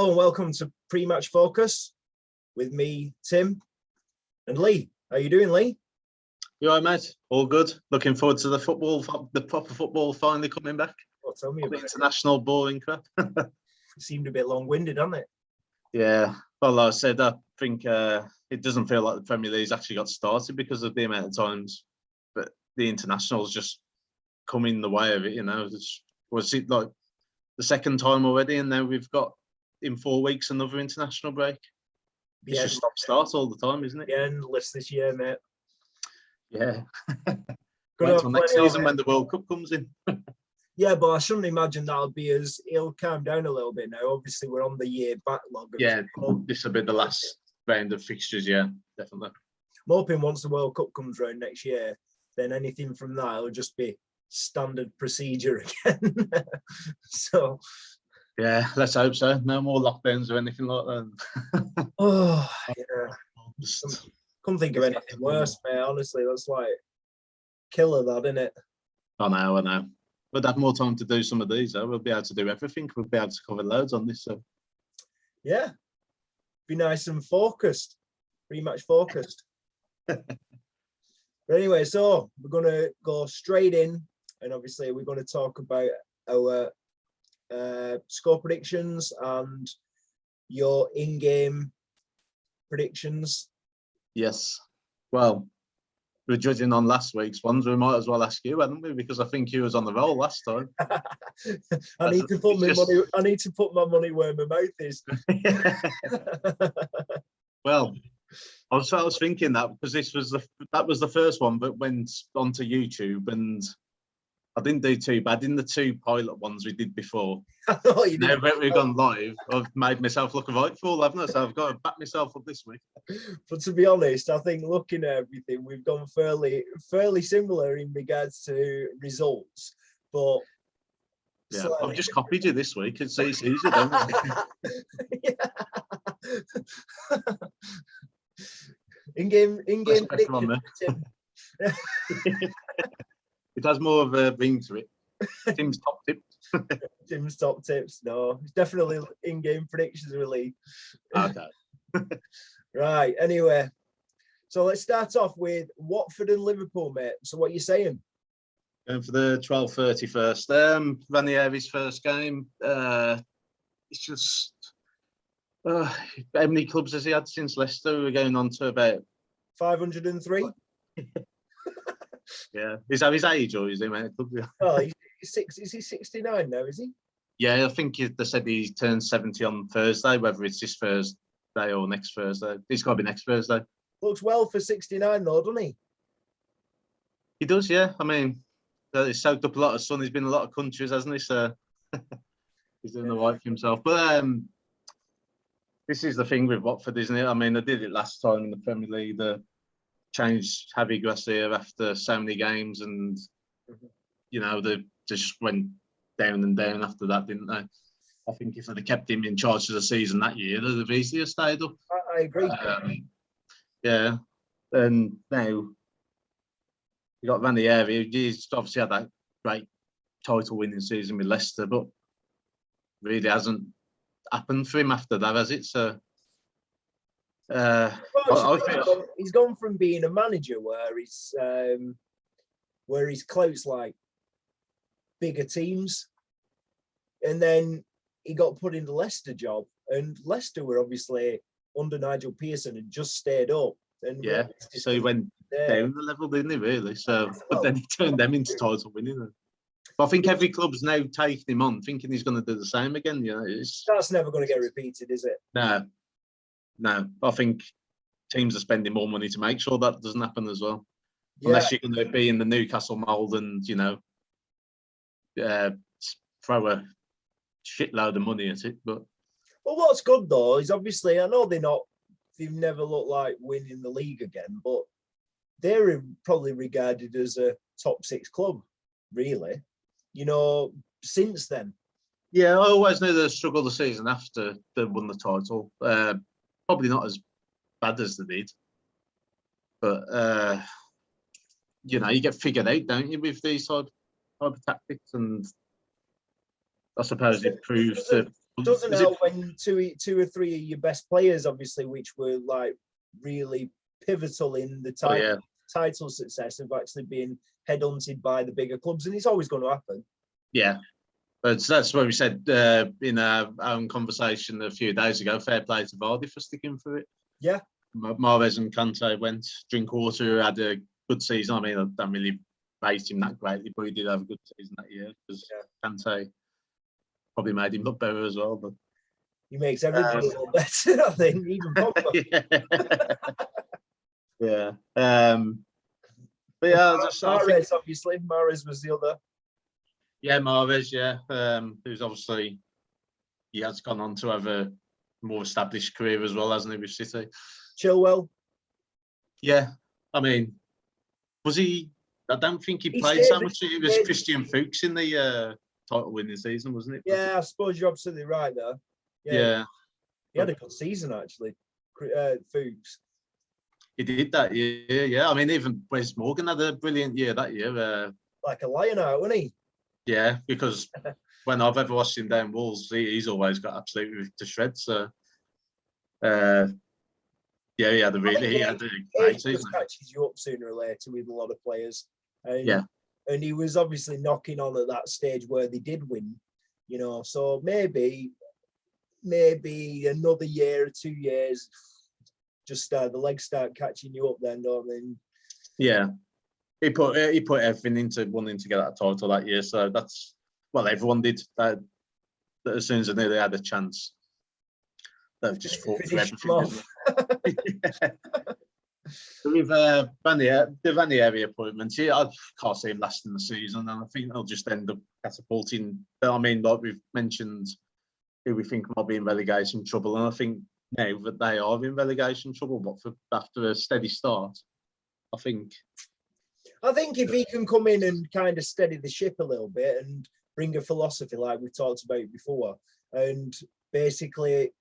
Hello and welcome to Pre-Match Focus with me, Tim, and Lee. How you doing, Lee? You all right, mate? All good. Looking forward to the proper football finally coming back. Well, tell me about international boring crap. It seemed a bit long-winded, doesn't it? Yeah. Well, like I said, I think it doesn't feel like the Premier League's actually got started because of the amount of times, but the internationals just come in the way of it. You know, was it like the second time already, and now we've got in 4 weeks another international break. It's just stop-start all the time, isn't it? Yeah, endless this year, mate. Yeah. Wait till next season when the World Cup comes in. Yeah, but I shouldn't imagine that'll be it'll calm down a little bit now. Obviously, we're on the year backlog. Yeah, this will be the last round of fixtures, yeah, definitely. I'm hoping once the World Cup comes around next year, then anything from that will just be standard procedure again. So... yeah, let's hope so. No more lockdowns or anything like that. Oh, yeah. Couldn't think of anything worse, mate. Honestly, that's like killer, that, isn't it? I know. We'd have more time to do some of these, though. We'll be able to do everything. We'll be able to cover loads on this. So, yeah, be nice and focused, pretty much focused. But anyway, so we're gonna go straight in, and obviously we're going to talk about our score predictions and your in-game predictions. Yes. Well, we're judging on last week's ones. We might as well ask you, hadn't we? Because I think you was on the roll last time. I need to put my money where my mouth is. Well, I was thinking that because that was the first one, but went onto YouTube, and I didn't do too bad in the two pilot ones we did before. Now that we've gone live, I've made myself look a right fool, haven't I? So I've got to back myself up this week. But to be honest, I think looking at everything, we've gone fairly similar in regards to results. But yeah, I've just copied you this week. It's easier, don't it? In-game prediction. It has more of a ring to it. Tim's top tips. Tim's top tips. No, it's definitely in-game predictions, really. Okay. Right. Anyway, so let's start off with Watford and Liverpool, mate. So what are you saying? Going for the 12:30 first. Ranieri's first game. It's just how many clubs has he had since Leicester? We're going on to about 503. Yeah, is that his age or is he many clubs? Oh, he's 6. Is he 69 now? Is he? Yeah, I think they said he turned 70 on Thursday. Whether it's this Thursday or next Thursday, it's got to be next Thursday. Looks well for 69 though, doesn't he? He does, yeah. I mean, he's soaked up a lot of sun. He's been in a lot of countries, hasn't he? So he's doing the right for himself. But this is the thing with Watford, isn't it? I mean, they did it last time in the Premier League. They changed Javi Gracia after so many games, and you know they just went down and down after that, didn't they? I think if they'd have kept him in charge of the season that year, they'd have easily stayed up. I agree. Yeah, and now you got Ranieri. He's obviously had that great title-winning season with Leicester, but really hasn't happened for him after that, has it? So. He's gone from being a manager where he's close like bigger teams, and then he got put in the Leicester job, and Leicester were obviously under Nigel Pearson and just stayed up. And yeah, so he went down the level, didn't he? Really? So, but then he turned them into title winning. But I think every club's now taking him on, thinking he's going to do the same again. You know, that's never going to get repeated, is it? No, I think teams are spending more money to make sure that doesn't happen as well. Yeah. Unless you're going to be in the Newcastle mould and, you know, throw a shitload of money at it. But well, what's good though is obviously I know they've never looked like winning the league again, but they're probably regarded as a top 6 club, really. You know, since then. Yeah, I always knew they'd struggle the season after they won the title. Probably not as bad as they did, but you know, you get figured out, don't you, with these type of tactics, and I suppose it proves to Doesn't Was help when two or three of your best players, obviously, which were like really pivotal in the title success, of actually being headhunted by the bigger clubs, and it's always going to happen. Yeah, that's what we said in our own conversation a few days ago. Fair play to Vardy for sticking for it. Yeah. Mahrez and Kante went. Drinkwater had a good season. I mean, I don't really rate him that greatly, but he did have a good season that year because Kante probably made him look better as well. But he makes everybody look better, I think, even Pogba. Yeah. But yeah, Mahrez, obviously. Mahrez was the other. Yeah, Mahrez, yeah. Who's obviously, he has gone on to have a more established career as well, hasn't he, with City? Chilwell. Yeah. I mean, was he, I don't think he played so much. It was Christian Fuchs in the title winning season, wasn't it? Yeah, I suppose you're absolutely right there. Yeah. He had a good season, actually, Fuchs. He did that year, yeah. I mean, even Wes Morgan had a brilliant year that year. Like a lion out, wasn't he? Yeah, because when I've ever watched him down Wolves, he's always got absolutely to shreds. So, yeah, he had a great season. Catches you up sooner or later with a lot of players. And he was obviously knocking on at that stage where they did win, you know. So maybe another year or 2 years, just the legs start catching you up then, don't they? Yeah. He put everything into wanting to get that title that year. So that's, well, everyone did. That as soon as they knew they had a chance, they've just fought for everything. With Ranieri appointments, I can't see him lasting the season, and I think they'll just end up catapulting. I mean, like we've mentioned, who we think might be in relegation trouble, and I think now that they are in relegation trouble, but after a steady start, I think if he can come in and kind of steady the ship a little bit and bring a philosophy like we talked about before, and basically,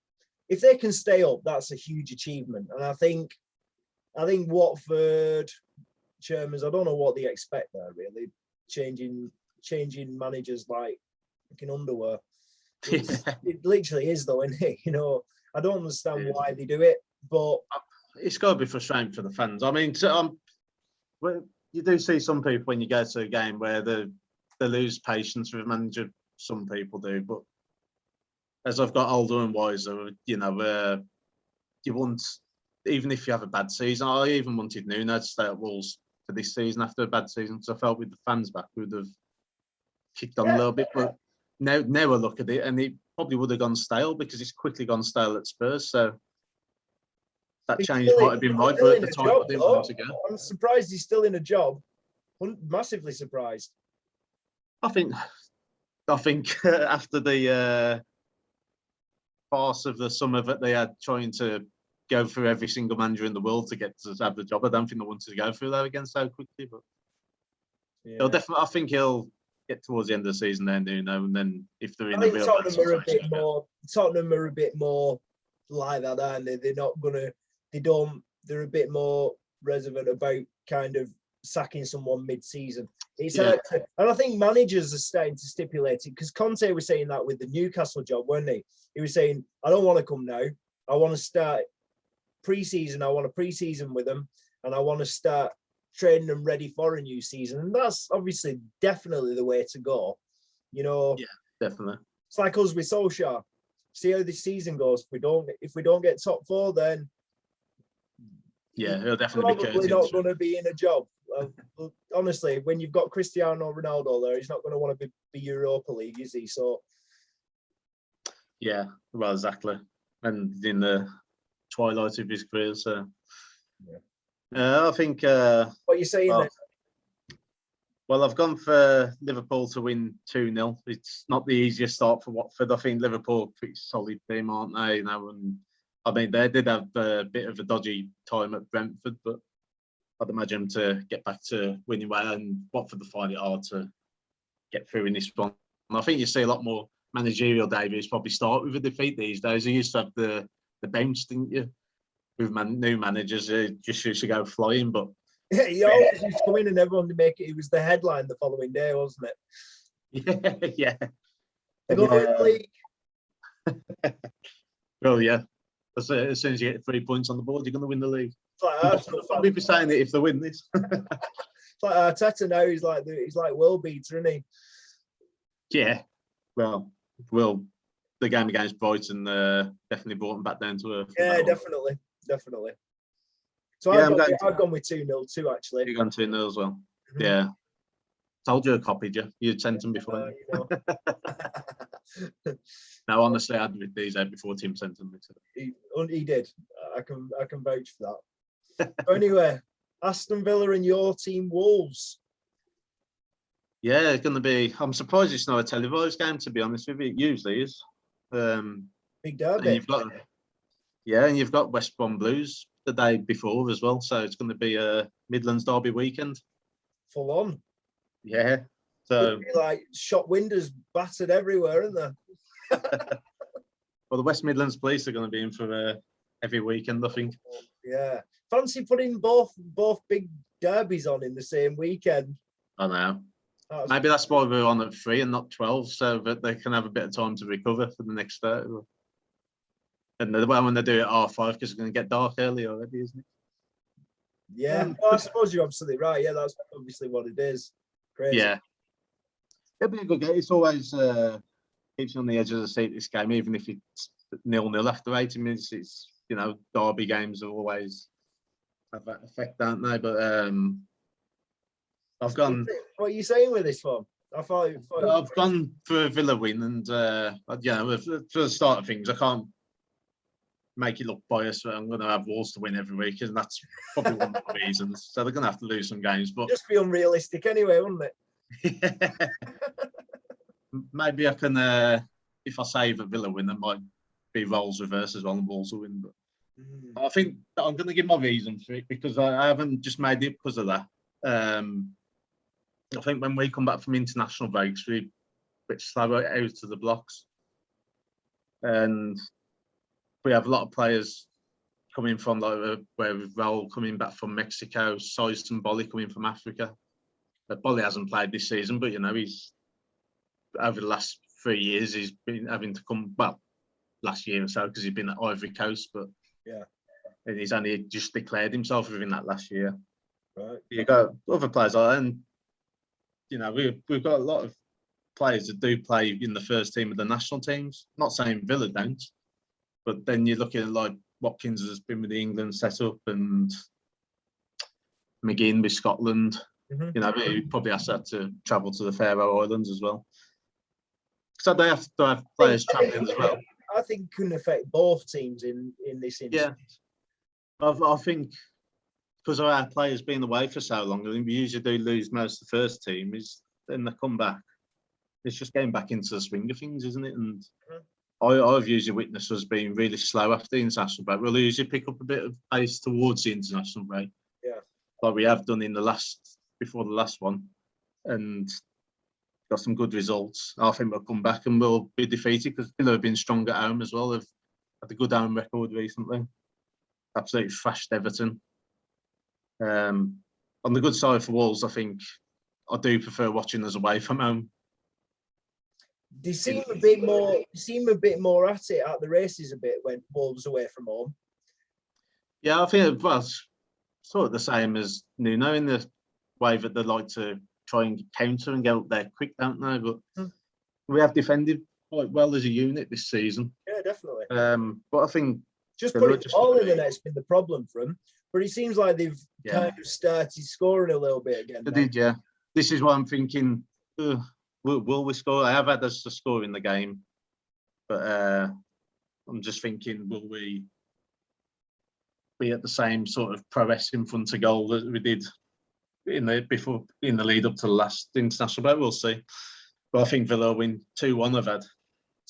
if they can stay up, that's a huge achievement. And I think Watford chairmans, I don't know what they expect there really, changing managers like fucking underwear. It literally is though, isn't it? You know, I don't understand why they do it, but it's got to be frustrating for the fans. I mean, you do see some people when you go to a game where they lose patience with a manager. Some people do, but as I've got older and wiser, you know, you want, even if you have a bad season, I even wanted Nuno to stay at Wolves for this season after a bad season, because I felt with the fans back, we would have kicked on a little bit. But now I look at it, and it probably would have gone stale because it's quickly gone stale at Spurs. So that change might have been right, but at the time I didn't want to go. I'm surprised he's still in a job. Massively surprised. I think after the farce of the summer that they had trying to go through every single manager in the world to get to have the job, I don't think they wanted to go through that again so quickly. But he'll definitely, I think he'll get towards the end of the season there, Nuno, and then if they're in a real bad situation, Tottenham are a bit more like that, aren't they? They're not gonna. They're a bit more reservant about kind of sacking someone mid-season. And I think managers are starting to stipulate it, because Conte was saying that with the Newcastle job, weren't he? He was saying, I don't want to come now. I want to start pre-season. I want a pre-season with them, and I want to start training them ready for a new season. And that's obviously definitely the way to go. You know, yeah, definitely. It's like us with Solskjaer. See how this season goes. If we don't get top four, then he'll definitely be probably not going to be in a job. Honestly, when you've got Cristiano Ronaldo there, he's not going to want to be Europa League, is he? So, yeah, well, exactly. And in the twilight of his career, so I think. What are you saying then? Well, I've gone for Liverpool to win 2-0. It's not the easiest start for Watford. I think Liverpool are a pretty solid team, aren't they? You know, and I mean, they did have a bit of a dodgy time at Brentford, but I'd imagine to get back to winning well, and Watford to find it hard to get through in this one. And I think you see a lot more managerial debuts probably start with a defeat these days. You used to have the bench, didn't you? With new managers, just used to go flying, but yeah, he always used to come in and everyone to make it. It was the headline the following day, wasn't it? Yeah. They're going to win the league. Well, yeah. As soon as you get 3 points on the board, you're going to win the league. It's like Arsenal I'll be saying it if they win this. It's like Arteta now. He's like world beater, isn't he? Yeah. Well, the game against Brighton definitely brought them back down to earth. Yeah, definitely. So Yeah, I've gone with 2-0 too, actually. You've gone 2-0 as well. Mhm. Yeah. Told you I copied you. You'd sent them before. You know. No, honestly, I'd read these out before Tim sent them. He did. I can vouch for that. So anyway, Aston Villa and your team, Wolves. Yeah, it's going to be. I'm surprised it's not a televised game, to be honest with you. It usually is. Big derby. And you've got West Brom Blues the day before as well. So it's going to be a Midlands derby weekend. Full on. Yeah. So like shop windows battered everywhere, isn't there? Well, the West Midlands police are going to be in for every weekend, I think. Yeah. Fancy putting both big derbies on in the same weekend. I know. Maybe that's why we're on at 3 and not 12, so that they can have a bit of time to recover for the next start. And when they do it at 5, because it's going to get dark early already, isn't it? Yeah, well, I suppose you're absolutely right. Yeah, that's obviously what it is. Crazy. Yeah. It'll be a good game. It's always keeps you on the edge of the seat, this game, even if it's 0-0 after 80 minutes. It's, derby games always have that effect, don't they? But I've gone. What are you saying with this one? I've gone for a Villa win, and for the start of things, I can't make it look biased. I'm going to have Wolves to win every week, and that's probably one of the reasons. So they're going to have to lose some games, but just be unrealistic anyway, wouldn't it? Maybe I can. If I say that Villa win, it might be roles reverse as well, and Wolves will win. But I think that I'm going to give my reason for it, because I haven't just made it because of that. I think when we come back from international breaks, we're a bit slower out of the blocks, and we have a lot of players coming from where Raul coming back from Mexico, Sois and Bolly coming from Africa. Bolly hasn't played this season, but he's over the last 3 years he's been having to come. Well, last year or so, because he's been at Ivory Coast, but yeah, and he's only just declared himself within that last year. Right. You got other players, and we've got a lot of players that do play in the first team of the national teams. Not saying Villa don't, but then you're looking at like Watkins has been with the England setup, and McGinn with Scotland. He probably has to travel to the Faroe Islands as well. So they have to have players travelling as well. I think it can affect both teams in this instance. Yeah, I think because of our players being away for so long, we usually do lose most of the first team. Then they come back. It's just getting back into the swing of things, isn't it? And I've usually witnessed us being really slow after the international break. We'll usually pick up a bit of pace towards the international break. Yeah, like we have done before the last one, and got some good results. I think we'll come back and we'll be defeated, because Villa have been strong at home as well. They've had a good home record recently. Absolutely thrashed Everton. On the good side for Wolves, I think I do prefer watching us away from home. They seem a bit more at it at the races a bit when Wolves away from home. Yeah, I think it was sort of the same as Nuno, in the way that they like to try and counter and get up there quick, don't they? But we have defended quite well as a unit this season. Yeah, definitely. But I think just putting the ball in the net's been the problem for them. But it seems like they've kind of started scoring a little bit again. They did, yeah. This is what I'm thinking. Will we score? I have had us to score in the game, but I'm just thinking, will we be at the same sort of prowess in front of goal that we did in the lead up to the last international break? We'll see. But I think Villa win 2-1. I've had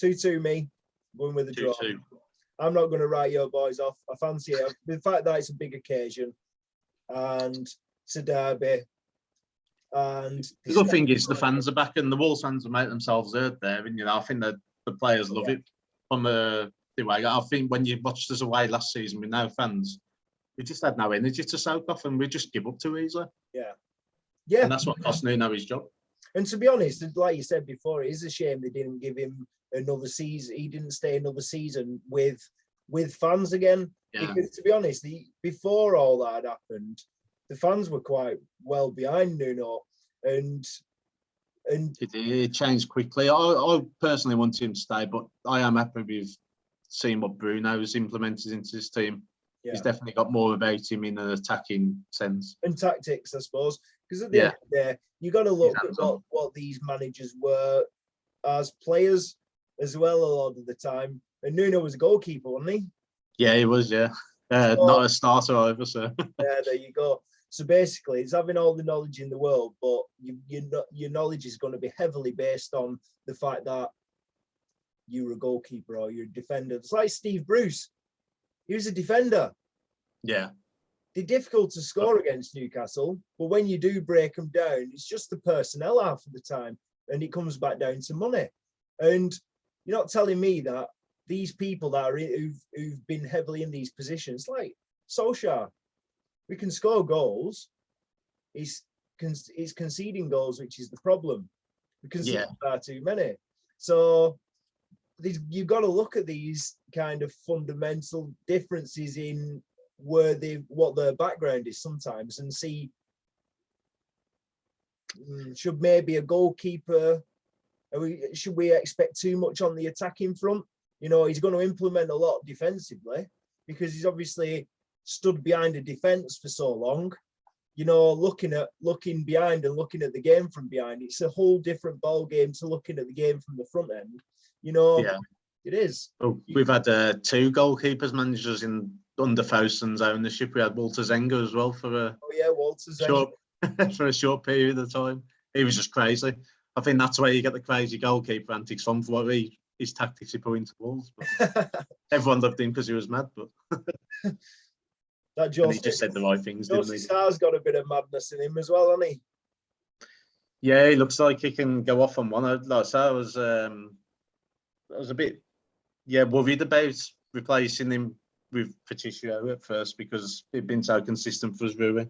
2-2 me, going with a draw. 2-2. I'm not going to write your boys off. I fancy it. The fact that it's a big occasion and it's a derby. And the good thing is the fans are back, and the Wolves fans have made themselves heard there. And I think that the players love it. From the way, I think when you watched us away last season with no fans, we just had no energy to soak off, and we just give up too easily. Yeah. And that's what cost Nuno his job. And to be honest, like you said before, it is a shame they didn't give him another season. He didn't stay another season with fans again. Yeah. Because to be honest, before all that happened, the fans were quite well behind Nuno, and it changed quickly. I personally want him to stay, but I am happy with seeing what Bruno's implemented into this team. yeah. He's definitely got more about him in an attacking sense. And tactics, I suppose. Because at the end of the day, you got to look at what these managers were as players as well a lot of the time. And Nuno was a goalkeeper, wasn't he? Yeah, he was, yeah. Not a starter either, so. Yeah, there you go. So basically, it's having all the knowledge in the world, but your knowledge is going to be heavily based on the fact that you're a goalkeeper or you're a defender. It's like Steve Bruce. He was a defender. Yeah. They're difficult to score against Newcastle, but when you do break them down, it's just the personnel half of the time, and it comes back down to money. And you're not telling me that these people that are who've been heavily in these positions, like Solskjaer, we can score goals. He's conceding goals, which is the problem. We concede far too many. So you've got to look at these kind of fundamental differences in what their background is sometimes, and see should maybe a goalkeeper, should we expect too much on the attacking front? You know, he's going to implement a lot defensively because he's obviously stood behind a defense for so long. You know, looking behind and looking at the game from behind, it's a whole different ball game to looking at the game from the front end. You know, it is. Oh, we've had 2 goalkeepers managers under Fowson's ownership. We had Walter Zenga as well for Walter Zenga for a short period of time. He was just crazy. I think that's where you get the crazy goalkeeper antics from, for what his tactics he put into balls. But everyone loved him because he was mad, but and he just said the right things, didn't he? Sarr's got a bit of madness in him as well, hasn't he? Yeah, he looks like he can go off on one. Like I was a bit worried about replacing him with Patricio at first because he'd been so consistent for us, really.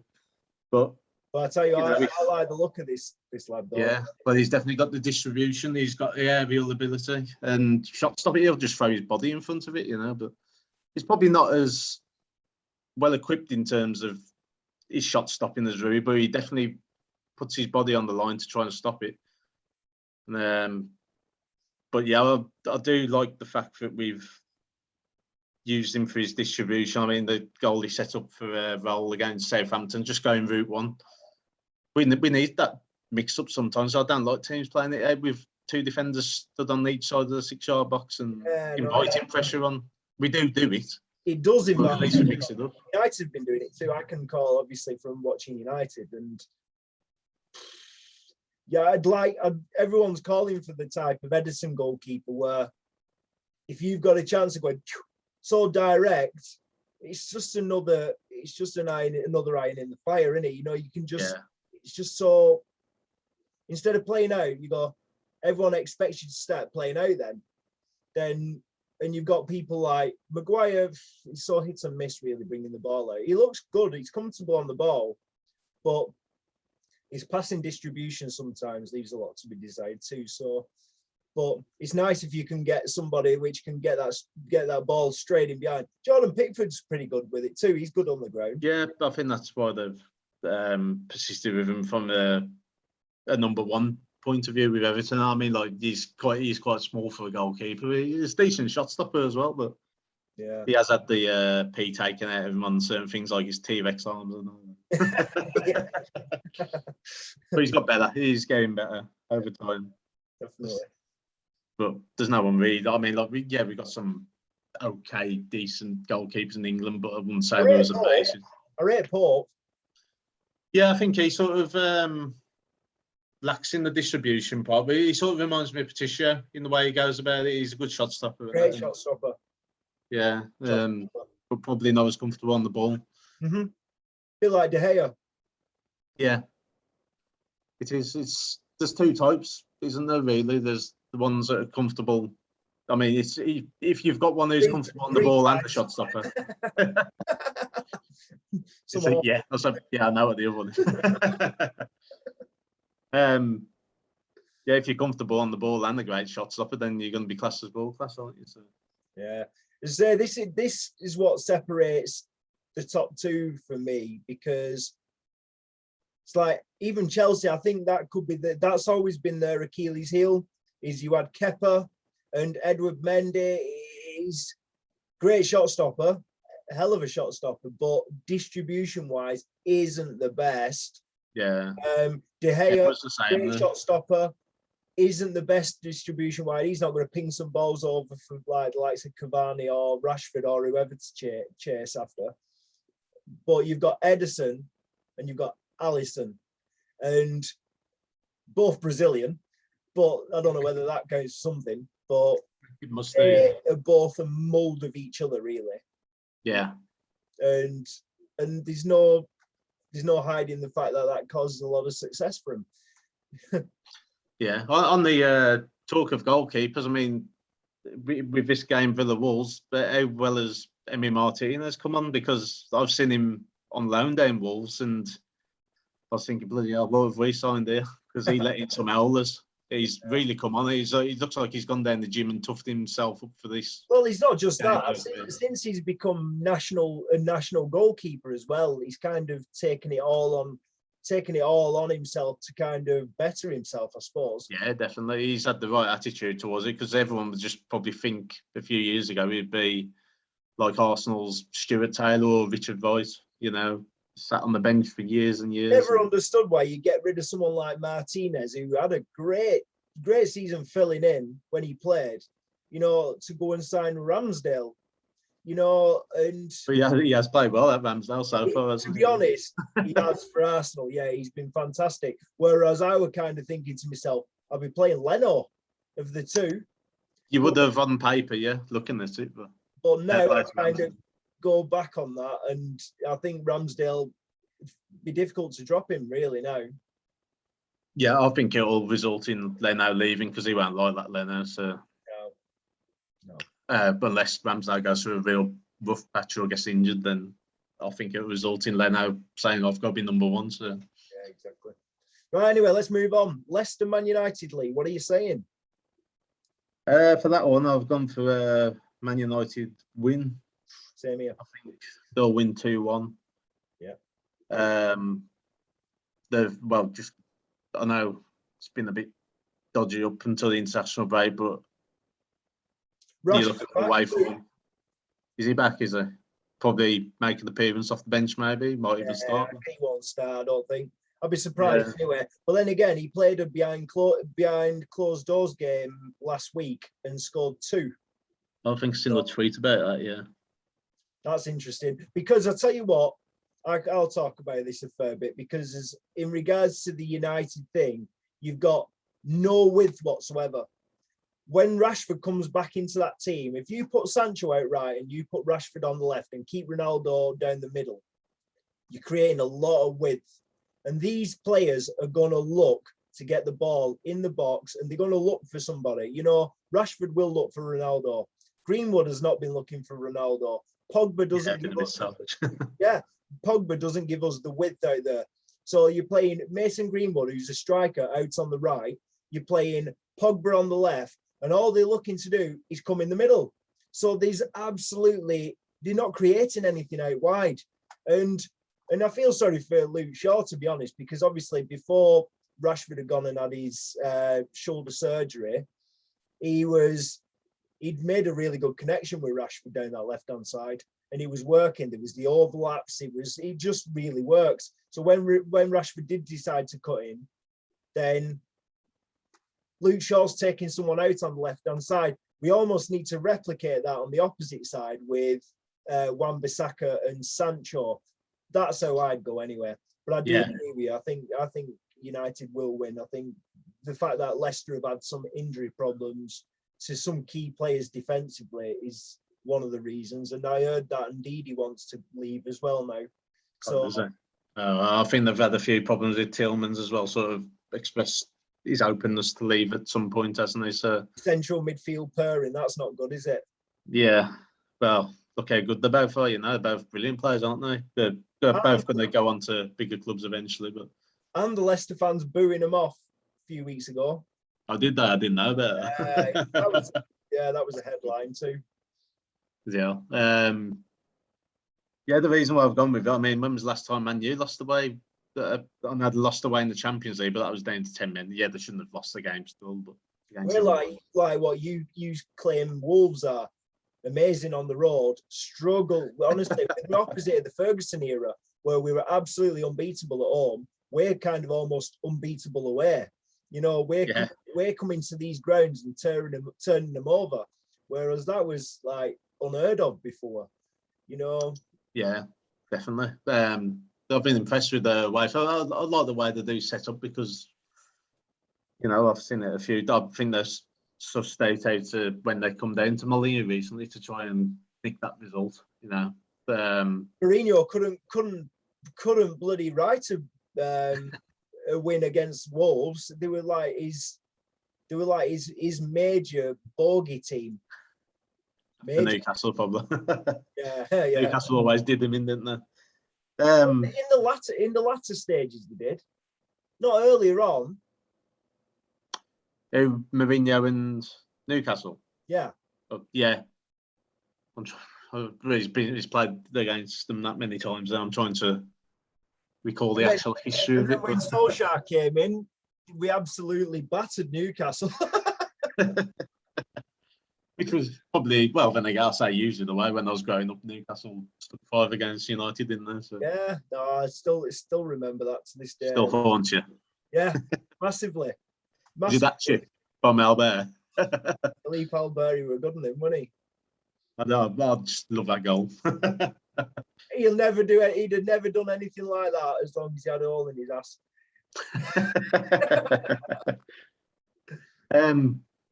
But I tell you, I like the look of this lad, though. Yeah, but he's definitely got the distribution. He's got the aerial ability and shot stop it. He'll just throw his body in front of it, you know. But he's probably not as well equipped in terms of his shot stopping as Rui, but he definitely puts his body on the line to try and stop it. But yeah, I do like the fact that we've used him for his distribution. I mean, the goal he set up for a roll against Southampton, just going route one. We need that mix up sometimes. I don't like teams playing it out with 2 defenders stood on each side of the 6-yard box and inviting pressure on. We do it. It does invite. At least we mix it up. United have been doing it too. I can call obviously from watching United, and everyone's calling for the type of Edison goalkeeper where if you've got a chance of going so direct, it's just another iron in the fire, isn't it? You know, you can just. It's just so, instead of playing out, you go, everyone expects you to start playing out then, and you've got people like Maguire, he's so hit and miss really bringing the ball out. He looks good, he's comfortable on the ball, but his passing distribution sometimes leaves a lot to be desired too. So, but it's nice if you can get somebody which can get that ball straight in behind. Jordan Pickford's pretty good with it too. He's good on the ground. Yeah, I think that's why they've persisted with him from a number 1 point of view with Everton. I mean, like he's quite small for a goalkeeper. He's a decent shot stopper as well, but he has had the P taken out of him on certain things like his T-Rex arms and all that. But he's got better. He's getting better over time. Definitely. But there's no one really. I mean, like we've got some okay, decent goalkeepers in England, but I wouldn't say there was amazing. I rate Pope. Yeah, I think he sort of lacks in the distribution part, but he sort of reminds me of Patricio in the way he goes about it. He's a good shot stopper. Great shot stopper. Yeah, but probably not as comfortable on the ball. Mm-hmm. Bit like De Gea. Yeah, it is. There's 2 types, isn't there? Really, there's the ones that are comfortable. I mean, it's if you've got one who's comfortable on the ball and the shot stopper. I know what the other one is. Yeah, if you're comfortable on the ball and a great shot stopper, then you're going to be classed as ball class, aren't you? So. Yeah. So this is what separates the top two for me, because it's like even Chelsea, I think that could be that's always been their Achilles heel, is you had Kepa and Edward Mendy. He's great shot stopper, a hell of a shot stopper, but distribution wise isn't the best. Yeah. De Gea, was the same, great shot stopper, isn't the best distribution wise. He's not going to ping some balls over for like the likes of Cavani or Rashford or whoever to chase after. But you've got Ederson and you've got Alisson, and both Brazilian, but I don't know whether that counts something. But it must they are both a mold of each other, really. Yeah. And there's no hiding the fact that causes a lot of success for him. Yeah. On the talk of goalkeepers, I mean, with this game, Villa Wolves, but how well as Emi Martinez come on? Because I've seen him on loan down Wolves, and I was thinking, bloody hell, what have we signed here? Because he let in some howlers. He's really come on. He looks like he's gone down the gym and toughed himself up for this. Well, he's not just that. Since he's become a national goalkeeper as well, he's kind of taken it all on himself to kind of better himself, I suppose. Yeah, definitely. He's had the right attitude towards it, because everyone would just probably think a few years ago he'd be like Arsenal's Stuart Taylor or Richard Rice, sat on the bench for years and years. Never understood why you get rid of someone like Martinez, who had a great season filling in when he played, to go and sign Ramsdale, and... But he has played well at Ramsdale so far. To be honest, he has for Arsenal. Yeah, he's been fantastic. Whereas I was kind of thinking to myself, I'll be playing Leno of the two. You would have on paper, yeah, looking at it. But now I kind of go back on that, and I think Ramsdale be difficult to drop him really now. Yeah, I think it'll result in Leno leaving, because he won't like that Leno. So no. But unless Ramsdale goes through a real rough patch or gets injured, then I think it'll result in Leno saying I've got to be number one. So yeah, exactly. Right, anyway, let's move on. Leicester Man United, Lee. What are you saying? For that one, I've gone for a Man United win. Same here. I think they'll win 2-1. Yeah. I know it's been a bit dodgy up until the international break, but you look at the way for him. Is he back? Is he probably make an appearance off the bench? Maybe might even start. He won't start. I don't think. I'd be surprised anyway. But then again, he played a behind closed doors game last week and scored 2. I think I've seen a tweet about that. Yeah, that's interesting, because I'll tell you what, I'll talk about this a fair bit, because in regards to the United thing, you've got no width whatsoever. When Rashford comes back into that team, if you put Sancho out right and you put Rashford on the left and keep Ronaldo down the middle, you're creating a lot of width. And these players are going to look to get the ball in the box, and they're going to look for somebody. Rashford will look for Ronaldo. Greenwood has not been looking for Ronaldo. Pogba doesn't give us Pogba doesn't give us the width out there. So you're playing Mason Greenwood, who's a striker, out on the right. You're playing Pogba on the left, and all they're looking to do is come in the middle. So they're not creating anything out wide. And I feel sorry for Luke Shaw, to be honest, because obviously before Rashford had gone and had his shoulder surgery, he'd made a really good connection with Rashford down that left-hand side, and he was working. There was the overlaps. It just really works. So when Rashford did decide to cut in, then Luke Shaw's taking someone out on the left-hand side. We almost need to replicate that on the opposite side with Wan-Bissaka and Sancho. That's how I'd go anyway. But I do agree with you. I think United will win. I think the fact that Leicester have had some injury problems to some key players defensively is one of the reasons. And I heard that indeed he wants to leave as well now. So I think they've had a few problems with Tillmans as well, sort of expressed his openness to leave at some point, hasn't he? So central midfield pairing, that's not good, is it? Yeah. Well, look how good they're both are, They're both brilliant players, aren't they? They're both going to go on to bigger clubs eventually. But and the Leicester fans booing them off a few weeks ago. I did that. I didn't know that. That was a headline too. Yeah. Yeah, the reason why I've gone with it, I mean, when was the last time Man U lost away? I know they lost away in the Champions League, but that was down to 10 men. Yeah, they shouldn't have lost the game still. But we're like what you claim Wolves are amazing on the road, struggle. Honestly, the opposite of the Ferguson era, where we were absolutely unbeatable at home, we're kind of almost unbeatable away. You know, we're coming to these grounds and turning them over, whereas that was like unheard of before. You know. Yeah, definitely. I've been impressed with the way. So I like the way they do set up because, you know, I've seen it a few. I think there's such state out when they come down to Molina recently to try and nick that result. You know, Mourinho couldn't bloody write a win against Wolves. They were like his major bogey team. The Newcastle problem. Yeah. Newcastle always did them in, didn't they? In the latter stages, they did. Not earlier on. Mourinho and Newcastle. Yeah. Yeah. He's played against them that many times. And I'm trying to recall the actual history of it. When Solskjaer came in, we absolutely battered Newcastle. Which was probably, well, then again, I'll say usually the way when I was growing up, Newcastle stuck 5 against United, didn't they? So. Yeah, no, I still remember that to this day. Still haunts you. Yeah, massively. Did that chip from Albert? Philippe Albert, you were good on him, wasn't he? I just love that goal. He'd have never done anything like that as long as he had a hole in his ass.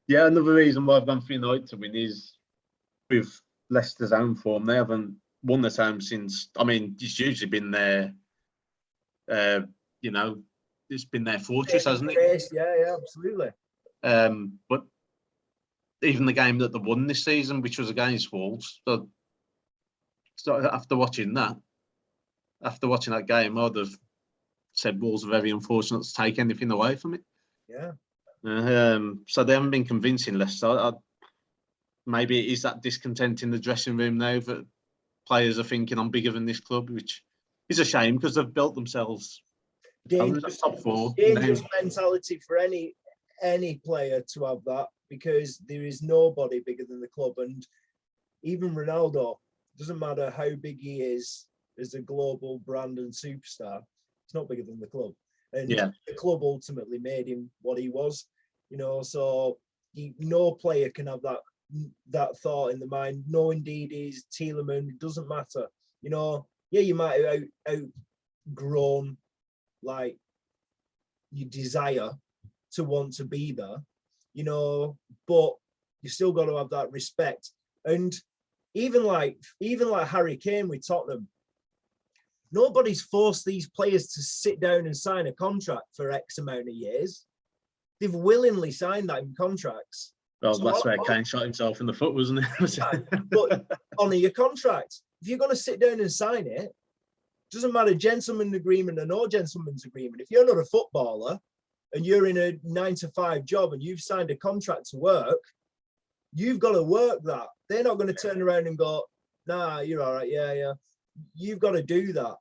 Yeah, another reason why I've gone for United to win is with Leicester's own form. They haven't won at home since. I mean, it's usually been their, you know, it's been their fortress, hasn't it? Yeah, absolutely. But even the game that they won this season, which was against Wolves, so after watching that game, I'd have said Wolves are very unfortunate to take anything away from it. Yeah. So they haven't been convincing Leicester. Maybe it is that discontent in the dressing room now that players are thinking I'm bigger than this club, which is a shame because they've built themselves top 4. Dangerous mentality for any player to have that, because there is nobody bigger than the club. And even Ronaldo, doesn't matter how big he is as a global brand and superstar, he's not bigger than the club. And the club ultimately made him what he was, you know. So no player can have that thought in the mind. No, indeed, is Tielemans. It doesn't matter, you know. Yeah, you might have outgrown like your desire to want to be there, you know, but you still got to have that respect. And even like Harry Kane with Tottenham, nobody's forced these players to sit down and sign a contract for X amount of years. They've willingly signed that in contracts. Well, so that's where Kane shot himself in the foot, wasn't it? But honour your contract. If you're going to sit down and sign it, doesn't matter gentleman's agreement or no gentleman's agreement. If you're not a footballer and you're in a 9-to-5 job and you've signed a contract to work, you've got to work that. They're not going to turn around and go, nah, you're all right. Yeah. You've got to do that.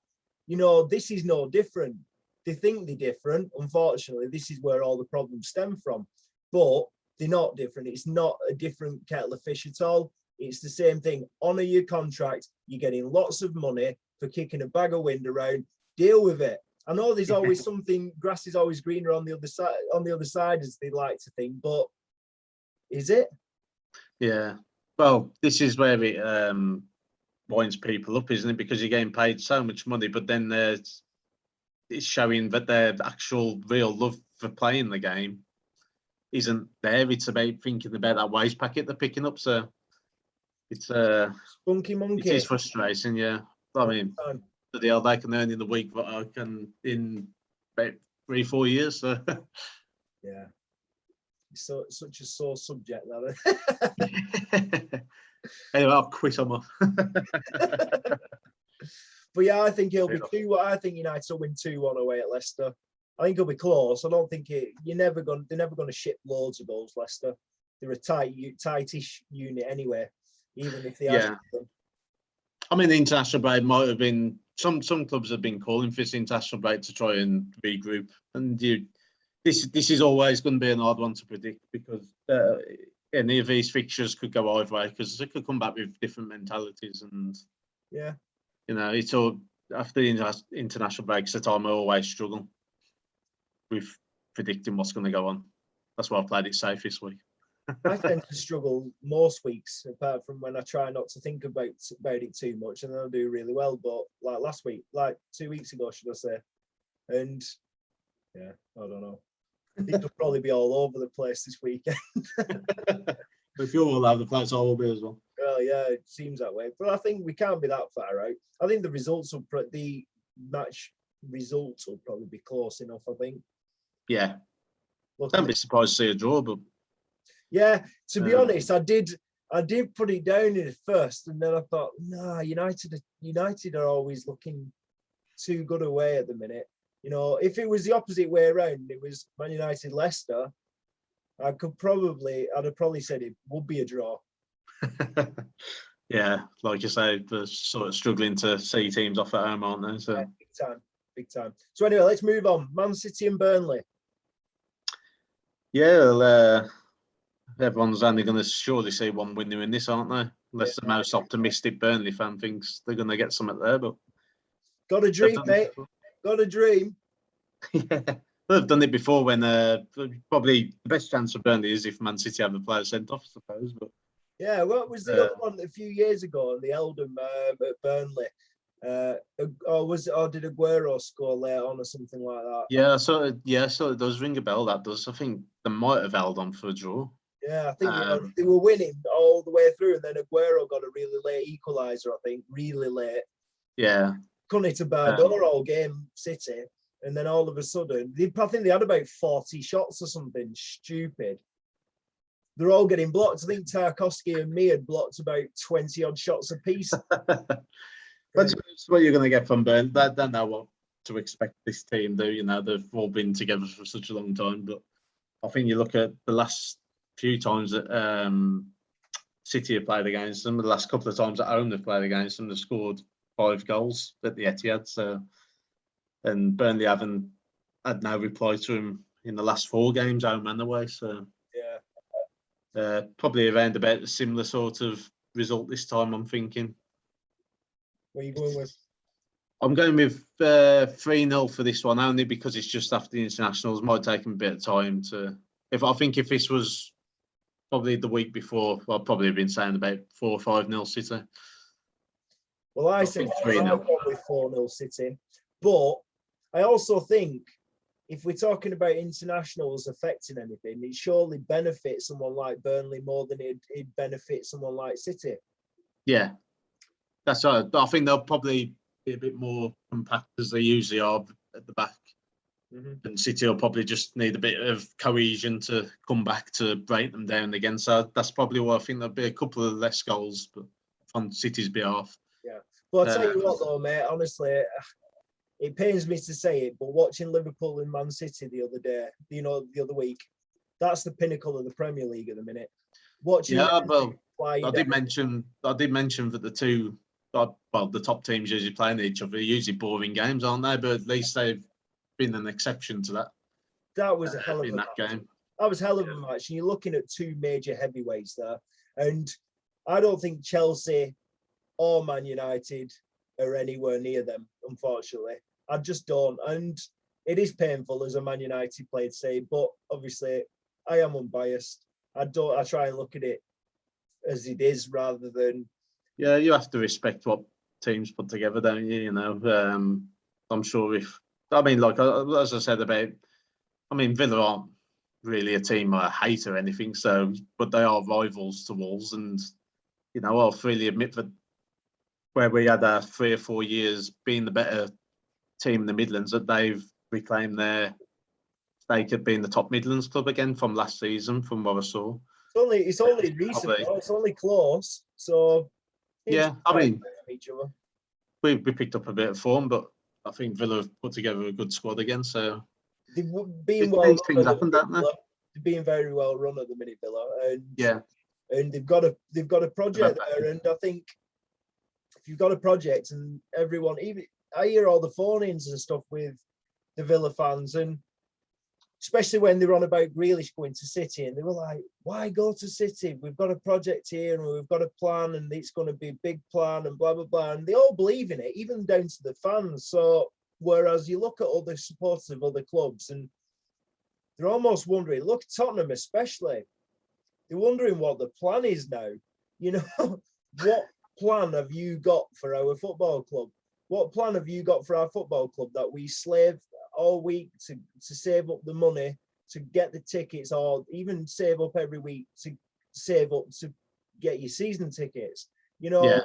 You know, this is no different. They think they're different. Unfortunately, this is where all the problems stem from. But they're not different. It's not a different kettle of fish at all. It's the same thing. Honour your contract. You're getting lots of money for kicking a bag of wind around. Deal with it. I know there's always something, grass is always greener on the other side, as they like to think, but is it? Yeah. Well, this is where it winds people up, isn't it? Because you're getting paid so much money, but then it's showing that their actual real love for playing the game isn't there. It's about thinking about that waste packet they're picking up. So it's spunky monkey. It is frustrating, yeah. I mean, the deal they can earn in the week, but I can in about 3-4 years. So. Yeah. So such a sore subject, that. Anyway, I'll quit them off. But yeah, I think it'll be 2. I think United will win 2-1 away at Leicester. I think it'll be close. I don't think they're never going to ship loads of goals, Leicester. They're a tightish unit anyway, even if they are. Yeah. I mean, the international break might have been some clubs have been calling for this international break to try and regroup, and this is always going to be an hard one to predict because any of these fixtures could go either way because they could come back with different mentalities, and it's all after the international breaks. The time I always struggle with predicting what's going to go on. That's why I've played it safe this week. I tend to struggle most weeks, apart from when I try not to think about it too much, and then I do really well. But like last week, like 2 weeks ago, should I say? And yeah, I don't know. It'll probably be all over the place this weekend. If you're all over the place, I will be as well. Well, yeah, it seems that way. But I think we can't be that far out. I think the match results will probably be close enough. I think. Yeah. Don't be surprised to see a draw, but. Yeah, to be honest, I did put it down in first, and then I thought, nah, United are always looking too good away at the minute. If it was the opposite way around, it was Man United Leicester, I'd have probably said it would be a draw. Yeah, like you say, they're sort of struggling to see teams off at home, aren't they? So yeah, big time. So anyway, let's move on. Man City and Burnley. Yeah, well, everyone's only going to surely see one winner in this, aren't they? Unless the most optimistic Burnley fan thinks they're going to get something there. But got a dream, mate. Got a dream. Yeah, they've done it before when probably the best chance for Burnley is if Man City have a player sent off, I suppose. But yeah, what was the other one a few years ago on the Eldon at Burnley? Or did Aguero score later on or something like that? Yeah, so it does ring a bell. That does. I think they might have held on for a draw. Yeah, I think they were winning all the way through, and then Aguero got a really late equaliser. I think really late. Yeah, couldn't hit a bar door all game, City, and then all of a sudden, I think they had about 40 shots or something stupid. They're all getting blocked. I think Tarkowski and me had blocked about 20 odd shots apiece. That's what you're going to get from Burnley. They don't know what to expect this team do. They've all been together for such a long time. But I think you look at the last few times that City have played against them, the last couple of times at home they've played against them, they've scored 5 goals at the Etihad. So, and Burnley haven't had no reply to him in the last 4 games, home and away. So, yeah, probably around about a similar sort of result this time, I'm thinking. What are you going with? I'm going with 3-0 for this one, only because it's just after the internationals. Might take them a bit of time to. I think if this was probably the week before, I'd probably have been saying about 4 or 5-0 City. Well, I said 3-0 with 4-0 City, but I also think if we're talking about internationals affecting anything, it surely benefits someone like Burnley more than it'd benefit someone like City. Yeah, that's right. I think they'll probably be a bit more compact as they usually are at the back. Mm-hmm. And City will probably just need a bit of cohesion to come back to break them down again. So that's probably why I think there'll be a couple of less goals, but on City's behalf. Yeah. Well, I'll tell you what though, mate, honestly, it pains me to say it, but watching Liverpool and Man City the other week, that's the pinnacle of the Premier League at the minute. Watching I did mention that the the top teams usually playing each other are usually boring games, aren't they? But at least they've been an exception to that. That was a hell of a match. Game. That was a hell of a match. And you're looking at 2 major heavyweights there. And I don't think Chelsea or Man United are anywhere near them, unfortunately. I just don't. And it is painful as a Man United player to say, but obviously I am unbiased. I try and look at it as it is rather than. Yeah, you have to respect what teams put together, don't you? I'm sure as I said Villa aren't really a team I hate or anything, but they are rivals to Wolves, and I'll freely admit that where we had 3 or 4 years being the better team in the Midlands, that they've reclaimed their stake at being the top Midlands club again from last season, from what I saw. It's only recent, it's only close, so yeah, we picked up a bit of form, but I think Villa have put together a good squad again, so being well These things run at happen, the don't minute, they? Villa. They're being very well run at the minute, Villa, and Yeah. and they've got a project there, and I think if you've got a project and everyone, even I hear all the phone-ins and stuff with the Villa fans, and especially when they were on about Grealish going to City, and they were like, why go to City? We've got a project here and we've got a plan and it's going to be a big plan and blah, blah, blah. And they all believe in it, even down to the fans. So whereas you look at other supporters of other clubs and they're almost wondering, look at Tottenham especially, they're wondering what the plan is now. You know, what plan have you got for our football club? What plan have you got for our football club that we slave all week to save up the money to get the tickets, or even save up every week to save up to get your season tickets, you know? Yeah.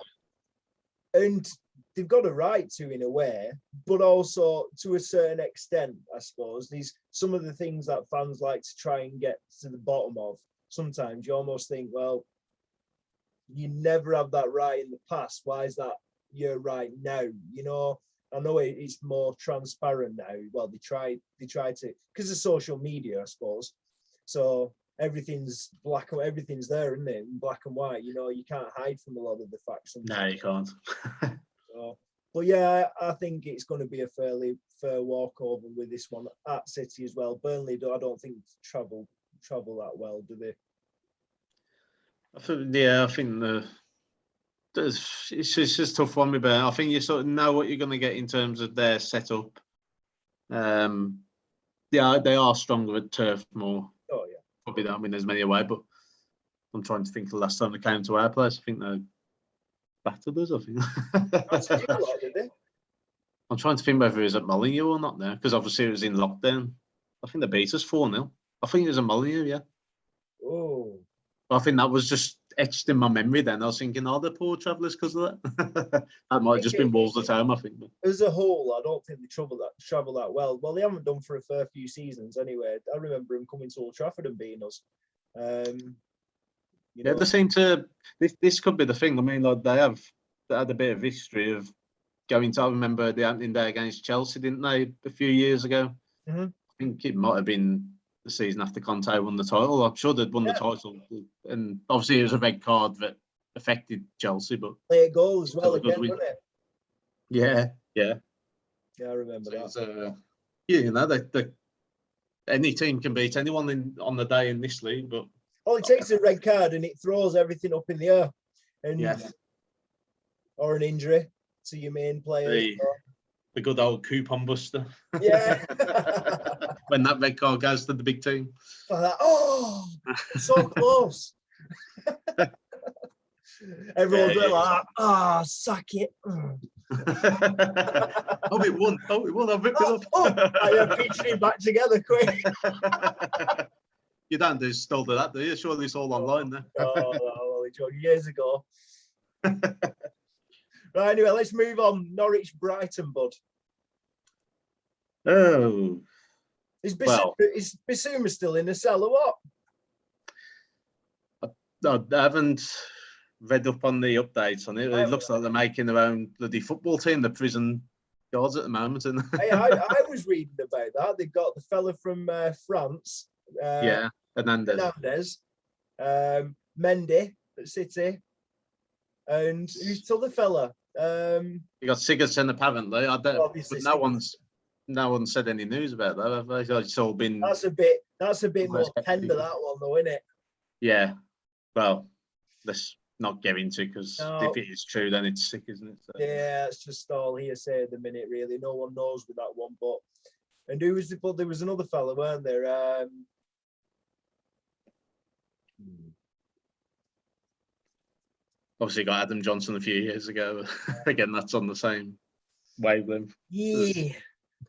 And they've got a right to, in a way, but also to a certain extent, I suppose. These some of the things that fans like to try and get to the bottom of. Sometimes you almost think, well, you never have that right in the past. Why is that your right now? You know, I know it's more transparent now. Well, they try to, because of social media, I suppose. So everything's everything's there, isn't it? In black and white. You know, you can't hide from a lot of the facts. Sometimes. No, you can't. So, but yeah, I think it's going to be a fairly fair walkover with this one at City as well. Burnley, I don't think travel that well, do they? I think it's just a tough one with Burnley. I think you sort of know what you're going to get in terms of their setup. Yeah, they are stronger at turf more. Oh yeah, probably don't win as many away, but I'm trying to think of the last time they came to our place. I think they battered us, I think. did they? I'm trying to think whether it was at Molineux or not now, because obviously it was in lockdown. I think they beat us 4-0. I think it was at Molineux, yeah. Oh. I think that was just etched in my memory then. I was thinking, oh, the poor travellers because of that. That might have just been Wolves at home, I think. As a whole, I don't think they travel that well. Well, they haven't done for a fair few seasons anyway. I remember them coming to Old Trafford and beating us. Yeah, they seem to. This could be the thing. I mean, like they had a bit of history of going to. I remember the opening day against Chelsea, didn't they, a few years ago? Mm-hmm. I think it might have been the season after Conte won the title. I'm sure they'd won the title, and obviously it was a red card that affected Chelsea. But late goal as well again, wasn't it? Yeah. Yeah, I remember that. Yeah, you know, any team can beat anyone on the day in this league, but all it takes is a red card and it throws everything up in the air, and or an injury to your main player. The good old coupon buster. Yeah. When that red card goes to the big team. Like, oh, so close. Everyone's like, sack it. Oh, it won. I've ripped it up. I pitching it back together quick. You don't still do that, do you? Surely it's all online then. Years ago. Right, anyway, let's move on. Norwich, Brighton, bud. Oh. Is Bissouma still in the cell or what? I haven't read up on the updates on it. It looks like they're making their own bloody football team, the prison guards at the moment. I was reading about that. They've got the fella from France. Hernandez. Mendy at City. And who's the other fella? You got Sigurdsson apparently. I don't. But no one's said any news about that. Have they? It's all been. That's a bit more tender, that one, though, isn't it? Yeah. Well, let's not get into it because if it is true, then it's sick, isn't it? So. Yeah, it's just all hearsay at the minute, really. No one knows with that one. And who was there was another fella, weren't there? Obviously, got Adam Johnson a few years ago. Again, that's on the same wavelength. Yeah.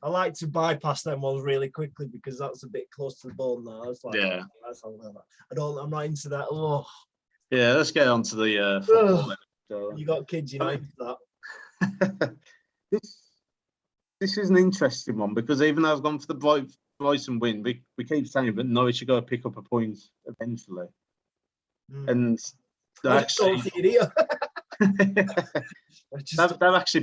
I like to bypass them ones really quickly because that's a bit close to the bone now. It's like, I'm not into that. Oh. Yeah, let's get on to the football. You got kids, you know, into that. This is an interesting one because even though I've gone for the Brighton win, we keep saying that Norwich should go pick up a point eventually. And they've actually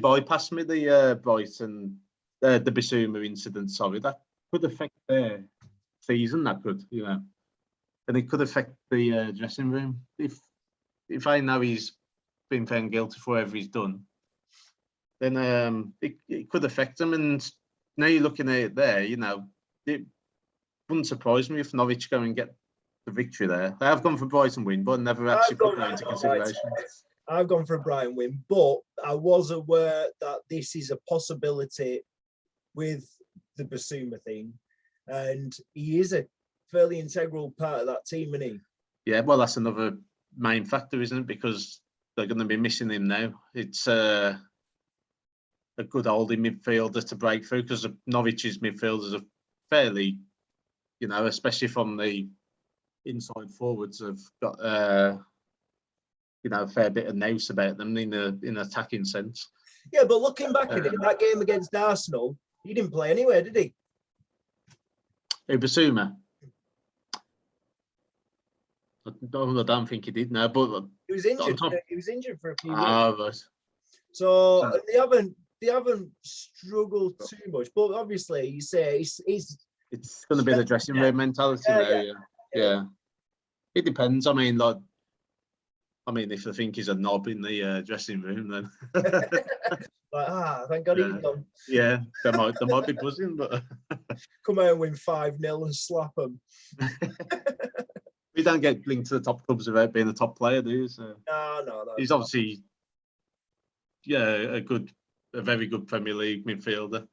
bypassed me the Brighton. The Bissouma incident, sorry, that could affect their season. That could, and it could affect the dressing room. If I know he's been found guilty for whatever he's done, then it could affect him. And now you're looking at it there, it wouldn't surprise me if Norwich go and get the victory there. They have gone for Brighton win, but never actually put that into consideration. I've gone for a Brighton win, but I was aware that this is a possibility with the Basuma thing, and he is a fairly integral part of that team, isn't he? Yeah, well, that's another main factor, isn't it? Because they're going to be missing him now. It's a good holding midfielder to break through, because Norwich's midfielders are fairly, especially from the inside forwards, have got a fair bit of nous about them in an attacking sense. Yeah, but looking back at it, that game against Arsenal, he didn't play anywhere, did he? Basuma. I don't think he did now, but he was injured. He was injured for a few weeks. Right. So they haven't struggled too much, but obviously you say it's going to be the dressing room mentality now. Yeah. It depends. I mean, if I think he's a knob in the dressing room, then thank God he's gone. Yeah, they might be buzzing, but come out and win 5-0 and slap them. We don't get linked to the top clubs without being a top player, do you? So no. He's obviously, a very good Premier League midfielder.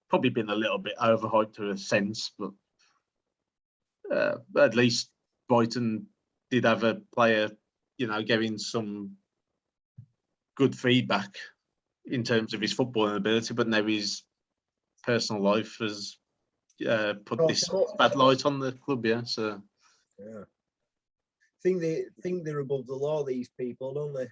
Probably been a little bit overhyped to a sense, but at least Brighton did have a player, giving some good feedback in terms of his footballing ability, but now his personal life has put this bad light on the club. So yeah, they think they're above the law, these people, don't they?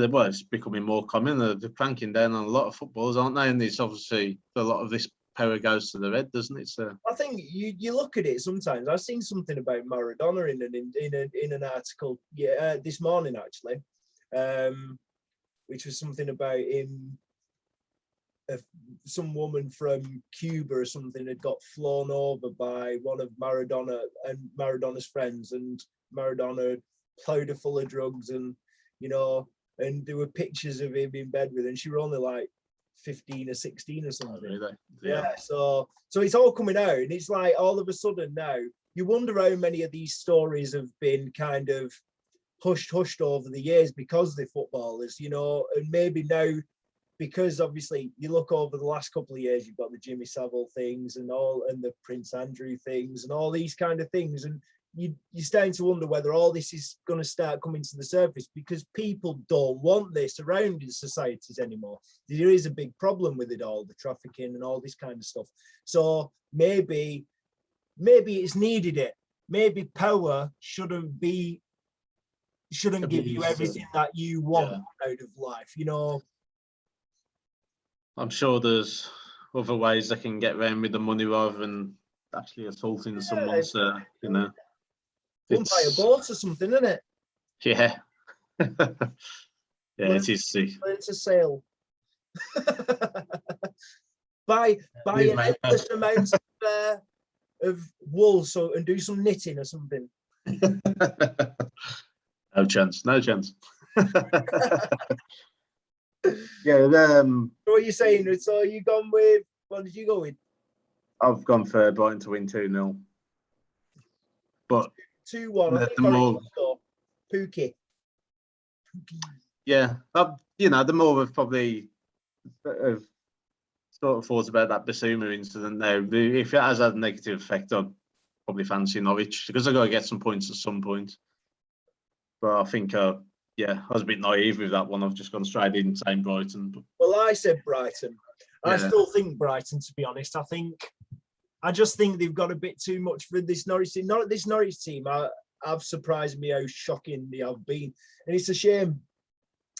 Well, it's becoming more common. They're cranking down on a lot of footballers, aren't they? And it's obviously a lot of this power goes to the red, doesn't it? So I think you look at it sometimes. I've seen something about Maradona in an article, this morning actually, which was something about him. Some woman from Cuba or something had got flown over by one of Maradona and Maradona's friends, and Maradona plowed her full of drugs, and and there were pictures of him in bed with her, and she was only like 15 or 16 or something. Oh, really? Yeah. So it's all coming out, and it's like all of a sudden now you wonder how many of these stories have been kind of hushed over the years because they're footballers, and maybe now, because obviously you look over the last couple of years, you've got the Jimmy Savile things and the Prince Andrew things and all these kind of things, and you're starting to wonder whether all this is going to start coming to the surface, because people don't want this around in societies anymore. There is a big problem with it all, the trafficking and all this kind of stuff. So maybe it's needed it. Maybe power shouldn't give you everything that you want out of life, I'm sure there's other ways they can get around with the money rather than actually assaulting someone. So, Buy a boat or something, isn't it? Yeah. It is. It's a sale. buy an endless amount of wool and do some knitting or something. No chance. So what are you saying? So you gone with, what did you go with? I've gone for Brighton to win 2-0. But 2-1. the more Pookie. Yeah, the more we've probably sort of thought about that Basuma incident now, if it has had a negative effect, I'd probably fancy Norwich, because I've got to get some points at some point. But I think, I was a bit naive with that one. I've just gone straight in saying Brighton. But... Well, I said Brighton. I still think Brighton, to be honest. I just think they've got a bit too much for this Norwich team. This Norwich team have surprised me how shocking they have been. And it's a shame,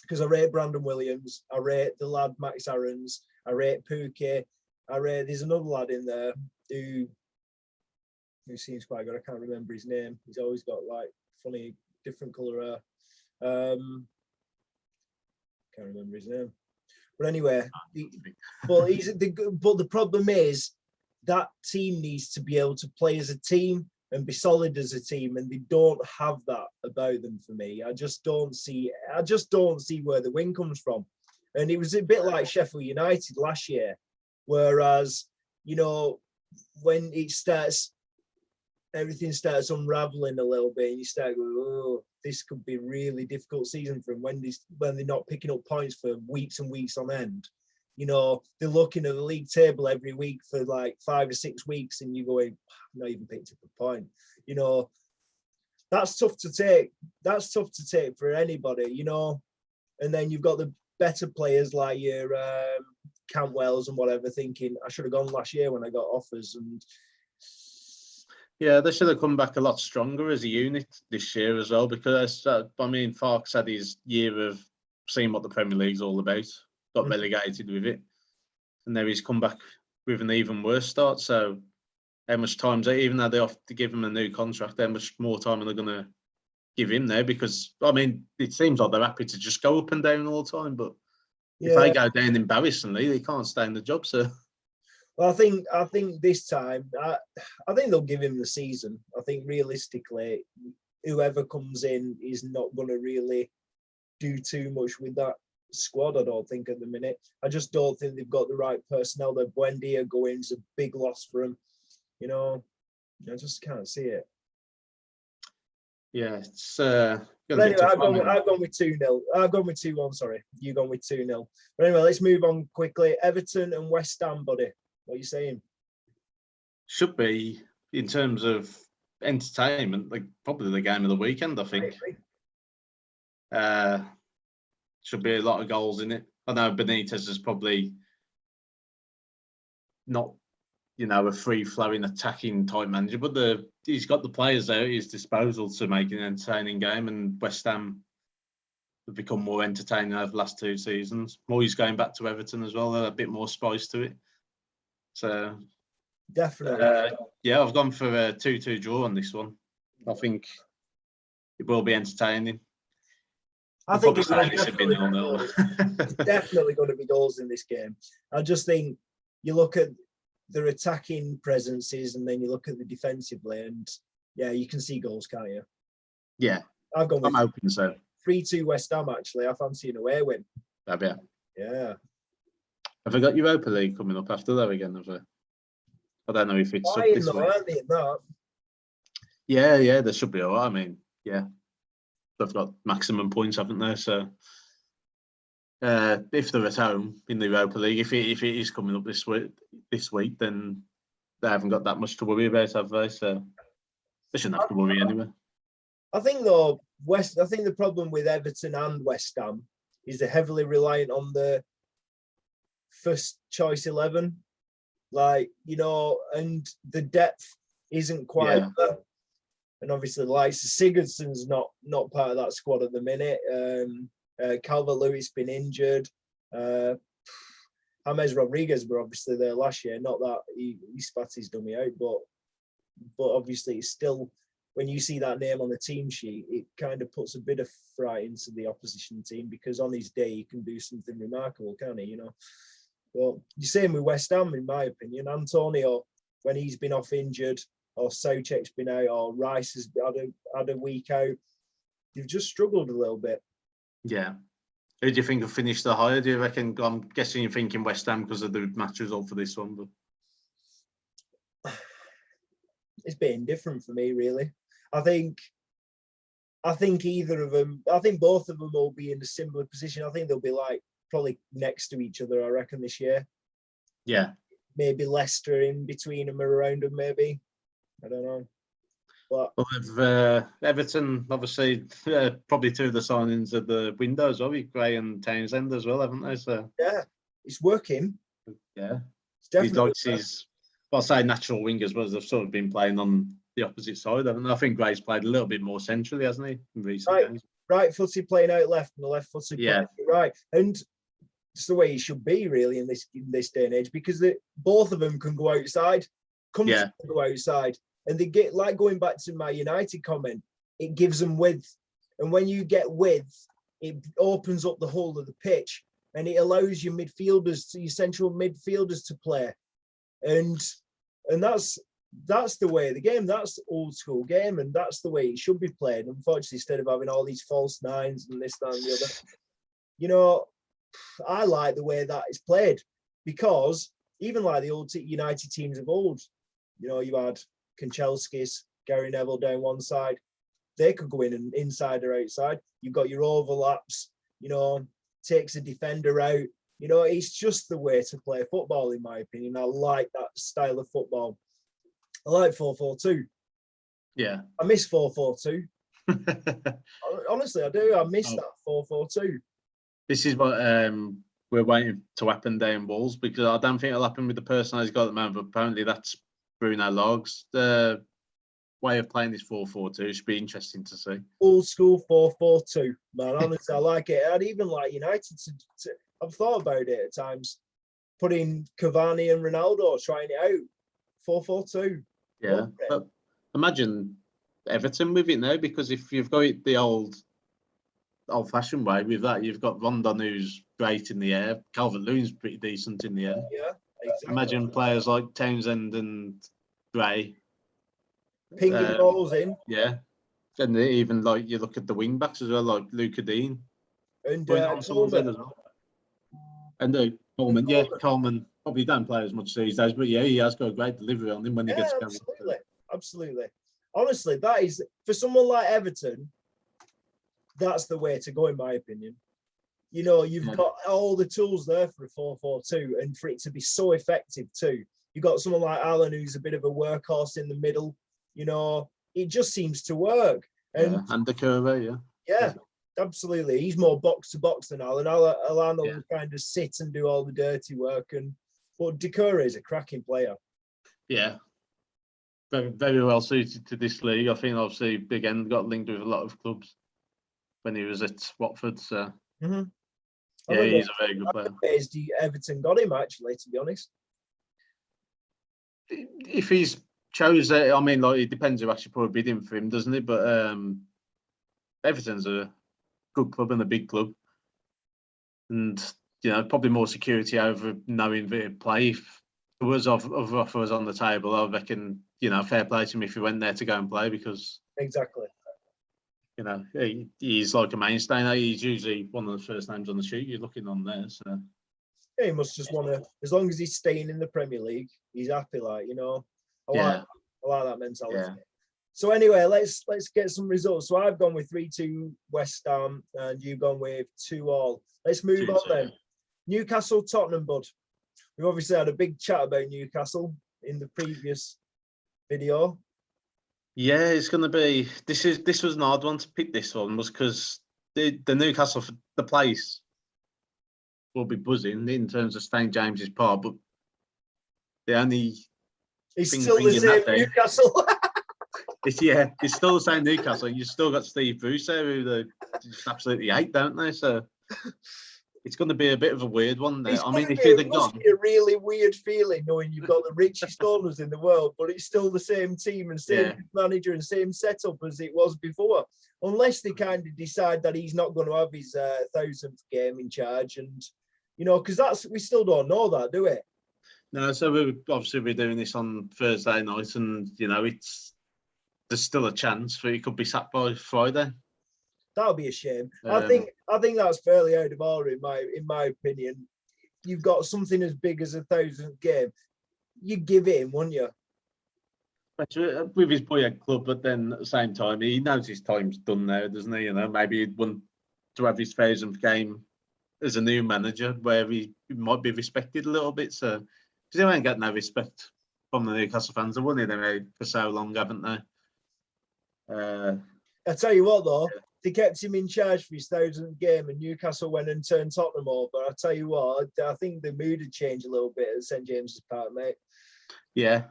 because I rate Brandon Williams, I rate the lad Max Aarons, I rate Pookie, there's another lad in there who seems quite good. I can't remember his name. He's always got like funny, different colour hair. Can't remember his name. But anyway, but the problem is that team needs to be able to play as a team and be solid as a team, and they don't have that about them for me. I just don't see where the win comes from. And it was a bit like Sheffield United last year, whereas, you know, when it starts, everything starts unraveling a little bit, and you start going, oh, this could be a really difficult season for them when they're not picking up points for weeks and weeks on end. You know, they're looking at the league table every week for like 5 or 6 weeks, and you're going, I've not even picked up a point. You know, that's tough to take. That's tough to take for anybody, you know. And then you've got the better players like your Cantwells and whatever, thinking, I should have gone last year when I got offers. And yeah, they should have come back a lot stronger as a unit this year as well, because I mean, Farke's had his year of seeing what the Premier League's all about, got relegated with it, and now he's come back with an even worse start. So how much time, even though they have to give him a new contract, how much more time are they going to give him there? Because, I mean, it seems like they're happy to just go up and down all the time, but if they go down embarrassingly, they can't stay in the job, so... Well, I think this time, I think they'll give him the season. I think realistically, whoever comes in is not going to really do too much with that squad, I don't think, at the minute. I just don't think they've got the right personnel. The Buendia going is a big loss for them. You know, I just can't see it. Yeah, it's but anyway, I've gone with 2-0. I've gone with 2-1, sorry. You've gone with 2-0. But anyway, let's move on quickly. Everton and West Ham, buddy. What are you saying? Should be, in terms of entertainment, like probably the game of the weekend, I think. Should be a lot of goals in it. I know Benitez is probably not, you know, a free-flowing attacking type manager, but he's got the players there at his disposal to make an entertaining game, and West Ham have become more entertaining over the last 2 seasons. Moyes going back to Everton as well, a bit more spice to it. So definitely, yeah, I've gone for a 2-2 draw on this one. I think it will be entertaining. I think it's definitely going to be goals in this game. I just think you look at their attacking presences and then you look at the defensively, and yeah, you can see goals, can't you? Yeah, I'm hoping so. 3-2 West Ham. Actually, I fancy an away win. Yeah. Have I got Europa League coming up after that again? I don't know if it's up this week. Aren't they, that? Yeah, they should be all right. I mean, yeah, they've got maximum points, haven't they? So if they're at home in the Europa League, if it is coming up this week, then they haven't got that much to worry about, have they? So they shouldn't have to worry anyway. I think though, I think the problem with Everton and West Ham is they're heavily reliant on the first choice 11, like, you know, and the depth isn't quite there. And obviously the likes of Sigurdsson's not part of that squad at the minute. Calvert-Lewin's been injured. James Rodriguez were obviously there last year, not that he spat his dummy out, but obviously it's still, when you see that name on the team sheet, it kind of puts a bit of fright into the opposition team, because on his day he can do something remarkable, can't he? You know. But the same with West Ham, in my opinion. Antonio, when he's been off injured, or Soucek's been out, or Rice has had a week out, they've just struggled a little bit. Yeah. Who do you think will finish the higher? Do you reckon? I'm guessing you're thinking West Ham because of the match result for this one, but it's been different for me, really. I think either of them. I think both of them will be in a similar position. I think they'll be like probably next to each other, I reckon, this year. Yeah. Maybe Leicester in between them or around them, maybe. I don't know. But well, Everton, obviously, probably 2 of the signings of the window as well, with Gray and Townsend as well, haven't they? So yeah, it's working. Yeah. It's definitely I'll say natural wingers, but they've sort of been playing on the opposite side, haven't they? I think Gray's played a little bit more centrally, hasn't he, in recent games? Right footed playing out left and the left footed playing out right. And it's the way he should be, really, in this day and age, because both of them can go outside, go outside. And they get, like, going back to my United comment, it gives them width. And when you get width, it opens up the whole of the pitch, and it allows your central midfielders to play. And And that's the way of the game. That's old school game, and that's the way it should be played. Unfortunately, instead of having all these false nines and this, that, and the other, I like the way that is played, because even like the old United teams of old, you had Kanchelskis, Gary Neville down one side. They could go in and inside or outside. You've got your overlaps, takes a defender out. It's just the way to play football, in my opinion. I like that style of football. I like 4-4-2. Yeah. I miss 4-4-2. Honestly, I do. I miss that 4-4-2. This is what we're waiting to happen down Wolves, because I don't think it'll happen with the person he's got at the moment, but apparently that's Bruno Lage. The way of playing this 4-4-2 should be interesting to see. Old school 4-4-2, man. Honestly, I like it. I'd even like United to I've thought about it at times, putting Cavani and Ronaldo, trying it out. 4-4-2. Yeah. But imagine Everton with it now, because if you've got it the old-fashioned way with that, you've got Rondon, who's great in the air. Calvert-Lewin's pretty decent in the air. Yeah, exactly. Imagine players like Townsend and Gray. Pinging balls in. Yeah. And even like you look at the wing backs as well, like Luca Dean. And Coleman as well. And Coleman, yeah, Coleman probably don't play as much these days, but yeah, he has got a great delivery on him when he gets going. Absolutely. Honestly, that is, for someone like Everton, that's the way to go, in my opinion. You've got all the tools there for a 4-4-2, and for it to be so effective too. You've got someone like Alan, who's a bit of a workhorse in the middle. It just seems to work. And the curve, yeah, absolutely. He's more box to box than Alan. Alan will kind of sit and do all the dirty work. But Decore is a cracking player. Yeah. Very, very well suited to this league. I think obviously Big End got linked with a lot of clubs when he was at Watford. So yeah, he's a very good player. Everton got him, actually, to be honest. If he's chose it, I mean, like, it depends who actually put a bid in for him, doesn't it? But Everton's a good club and a big club, and probably more security over knowing that he'd play. If there was other offers on the table, I reckon fair play to him if he went there to go and play, because exactly, he's like a mainstay. He's usually one of the first names on the sheet you're looking on there. So yeah, he must just want to, as long as he's staying in the Premier League, he's happy. I like that mentality. Yeah. So anyway, let's get some results. So I've gone with 3-2 West Ham, and you've gone with 2-2. Let's move on then. Newcastle Tottenham, bud. We've obviously had a big chat about Newcastle in the previous video. Yeah, it's going to be. This was an hard one to pick. This one was because the Newcastle, the place will be buzzing in terms of St James's Park, but the only it's still the same Newcastle. It's still the same Newcastle. You've still got Steve Bruce there, who they just absolutely hate, don't they? So it's going to be a bit of a weird one there. I mean, if he'd have gone, be a really weird feeling knowing you've got the richest owners in the world, but it's still the same team and same manager and same setup as it was before. Unless they kind of decide that he's not going to have his 1,000th game in charge, and because we still don't know that, do we? No, so we're doing this on Thursday night, and there's still a chance that he could be sacked by Friday. That would be a shame. I think that's fairly out of order in my opinion. You've got something as big as 1,000th game, you give it him, wouldn't you? With his boyhood club, but then at the same time, he knows his time's done now, doesn't he? Maybe he'd want to have his 1,000th game as a new manager, where he might be respected a little bit. So, because they ain't got no respect from the Newcastle fans, have they? They've made for so long, haven't they? I tell you what, though, they kept him in charge for his 1,000th game, and Newcastle went and turned Tottenham over. I tell you what, I think the mood had changed a little bit at St James's Park, mate. Yeah.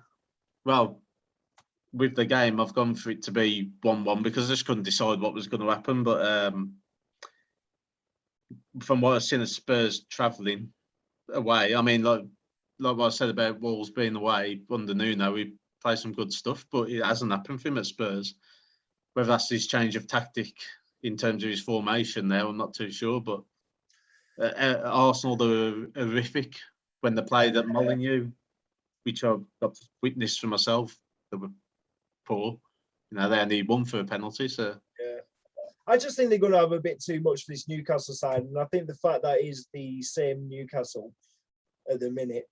Well, with the game, I've gone for it to be 1-1 because I just couldn't decide what was going to happen. But from what I've seen of Spurs travelling away, I mean, like what I said about Wolves being away under Nuno, we play some good stuff, but it hasn't happened for him at Spurs. Whether that's his change of tactic in terms of his formation there, I'm not too sure. But Arsenal, they were horrific when they played at Molineux. which I've got to witness for myself, that were poor. You know, they only won for a penalty. So yeah. I just think they're going to have a bit too much for this Newcastle side, and I think the fact that is the same Newcastle at the minute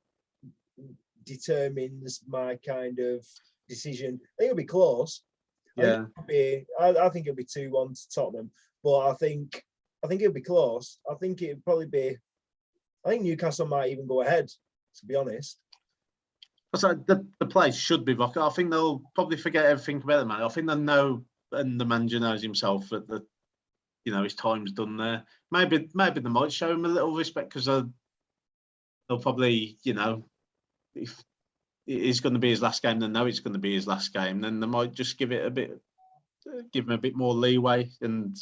determines my kind of decision. I think it'll be close. yeah, I think it'll be 2-1 to Tottenham, but I think it'll be close. I think it'll probably be. I think Newcastle might even go ahead. To be honest, so the place should be rocket. I think they'll probably forget everything about the man. I think they know, and the manager knows himself that his time's done there. Maybe they might show him a little respect because they'll probably, if it is going to be his last game, they know it's going to be his last game. Then they might just give him a bit more leeway and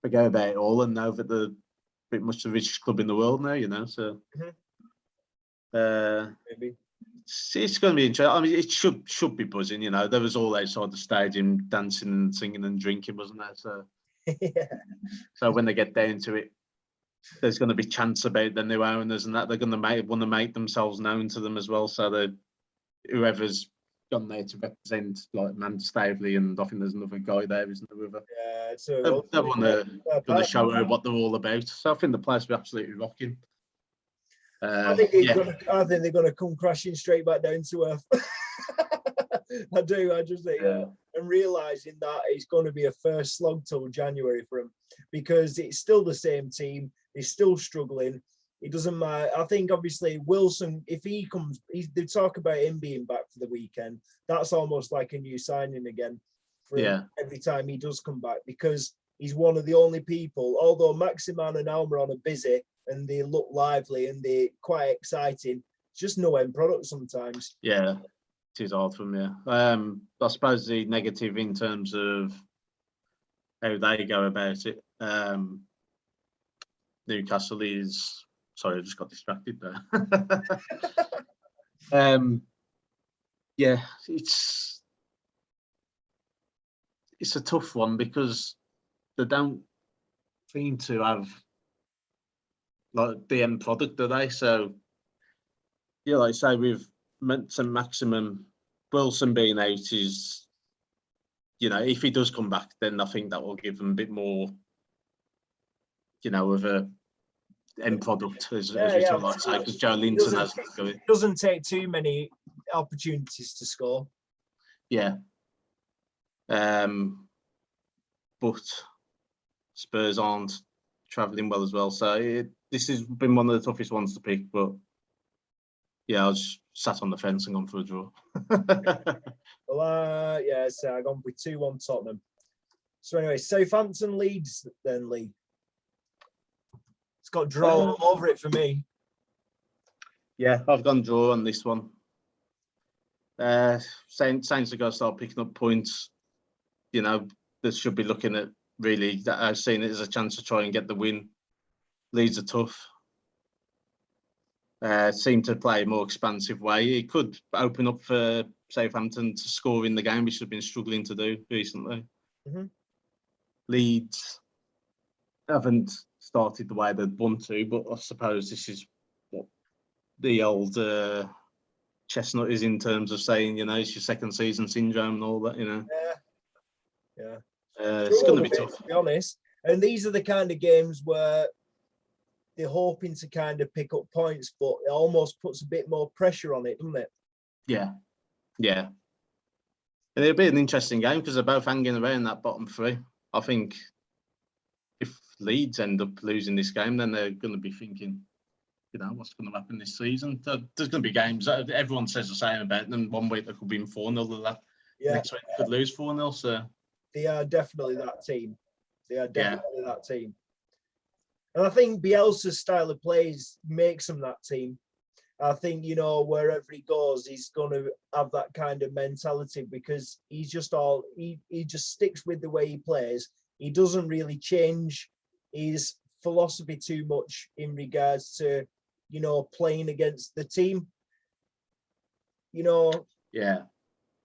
forget about it all and know that they're pretty much the richest club in the world now. So maybe it's going to be interesting. I mean, it should be buzzing. There was all outside the stadium dancing and singing and drinking, wasn't there? So yeah. So when they get down to it, there's going to be chants about the new owners and that they're going to want to make themselves known to them as well. So that whoever's gone there to represent, like Man Stavely, and I think there's another guy there, isn't there? With Yeah, so they want to show her what they're all about. So I think the place will be absolutely rocking. I think they're going to come crashing straight back down to earth. I do. I just think, and realizing that it's going to be a first slog till January for them because it's still the same team. They're still struggling. It doesn't matter. I think obviously Wilson, if he comes, they talk about him being back for the weekend. That's almost like a new signing again for him every time he does come back because he's one of the only people. Although Maximan and Almiron are busy and they look lively and they're quite exciting, it's just no end product sometimes. Yeah. It is hard for me. I suppose the negative in terms of how they go about it. Newcastle is. Sorry, I just got distracted there. Yeah, it's a tough one because they don't seem to have like the end product, do they? So, like I say, we've meant some maximum. Wilson being out is, if he does come back, then I think that will give him a bit more, of a end product, as we like to say, because Joe Linton has. It doesn't take too many opportunities to score. Yeah. But Spurs aren't travelling well as well, so this has been one of the toughest ones to pick. But yeah, I was sat on the fence and gone for a draw. Well, so I've gone with 2-1 Tottenham. So anyway, Southampton Leeds then, Lee. It's got draw all over it for me. Yeah, I've gone draw on this one. Saints are going to start picking up points. They should be looking at really. I've seen it as a chance to try and get the win. Leeds are tough. Seem to play a more expansive way. It could open up for Southampton to score in the game, which they've been struggling to do recently. Mm-hmm. Leeds haven't started the way they'd want to, but I suppose this is what the old chestnut is in terms of saying, it's your second season syndrome and all that, Yeah. It's going to be tough. To be honest. And these are the kind of games where they're hoping to kind of pick up points, but it almost puts a bit more pressure on it, doesn't it? Yeah. And it'll be an interesting game because they're both hanging around that bottom three. I think if Leeds end up losing this game, then they're going to be thinking, what's going to happen this season? There's going to be games that everyone says the same about them. One week they could win 4-0, next week they could lose 4-0. So they are definitely that team. That team. And I think Bielsa's style of play makes him that team. I think, wherever he goes, he's going to have that kind of mentality because he's just he just sticks with the way he plays. He doesn't really change his philosophy too much in regards to, playing against the team. Yeah.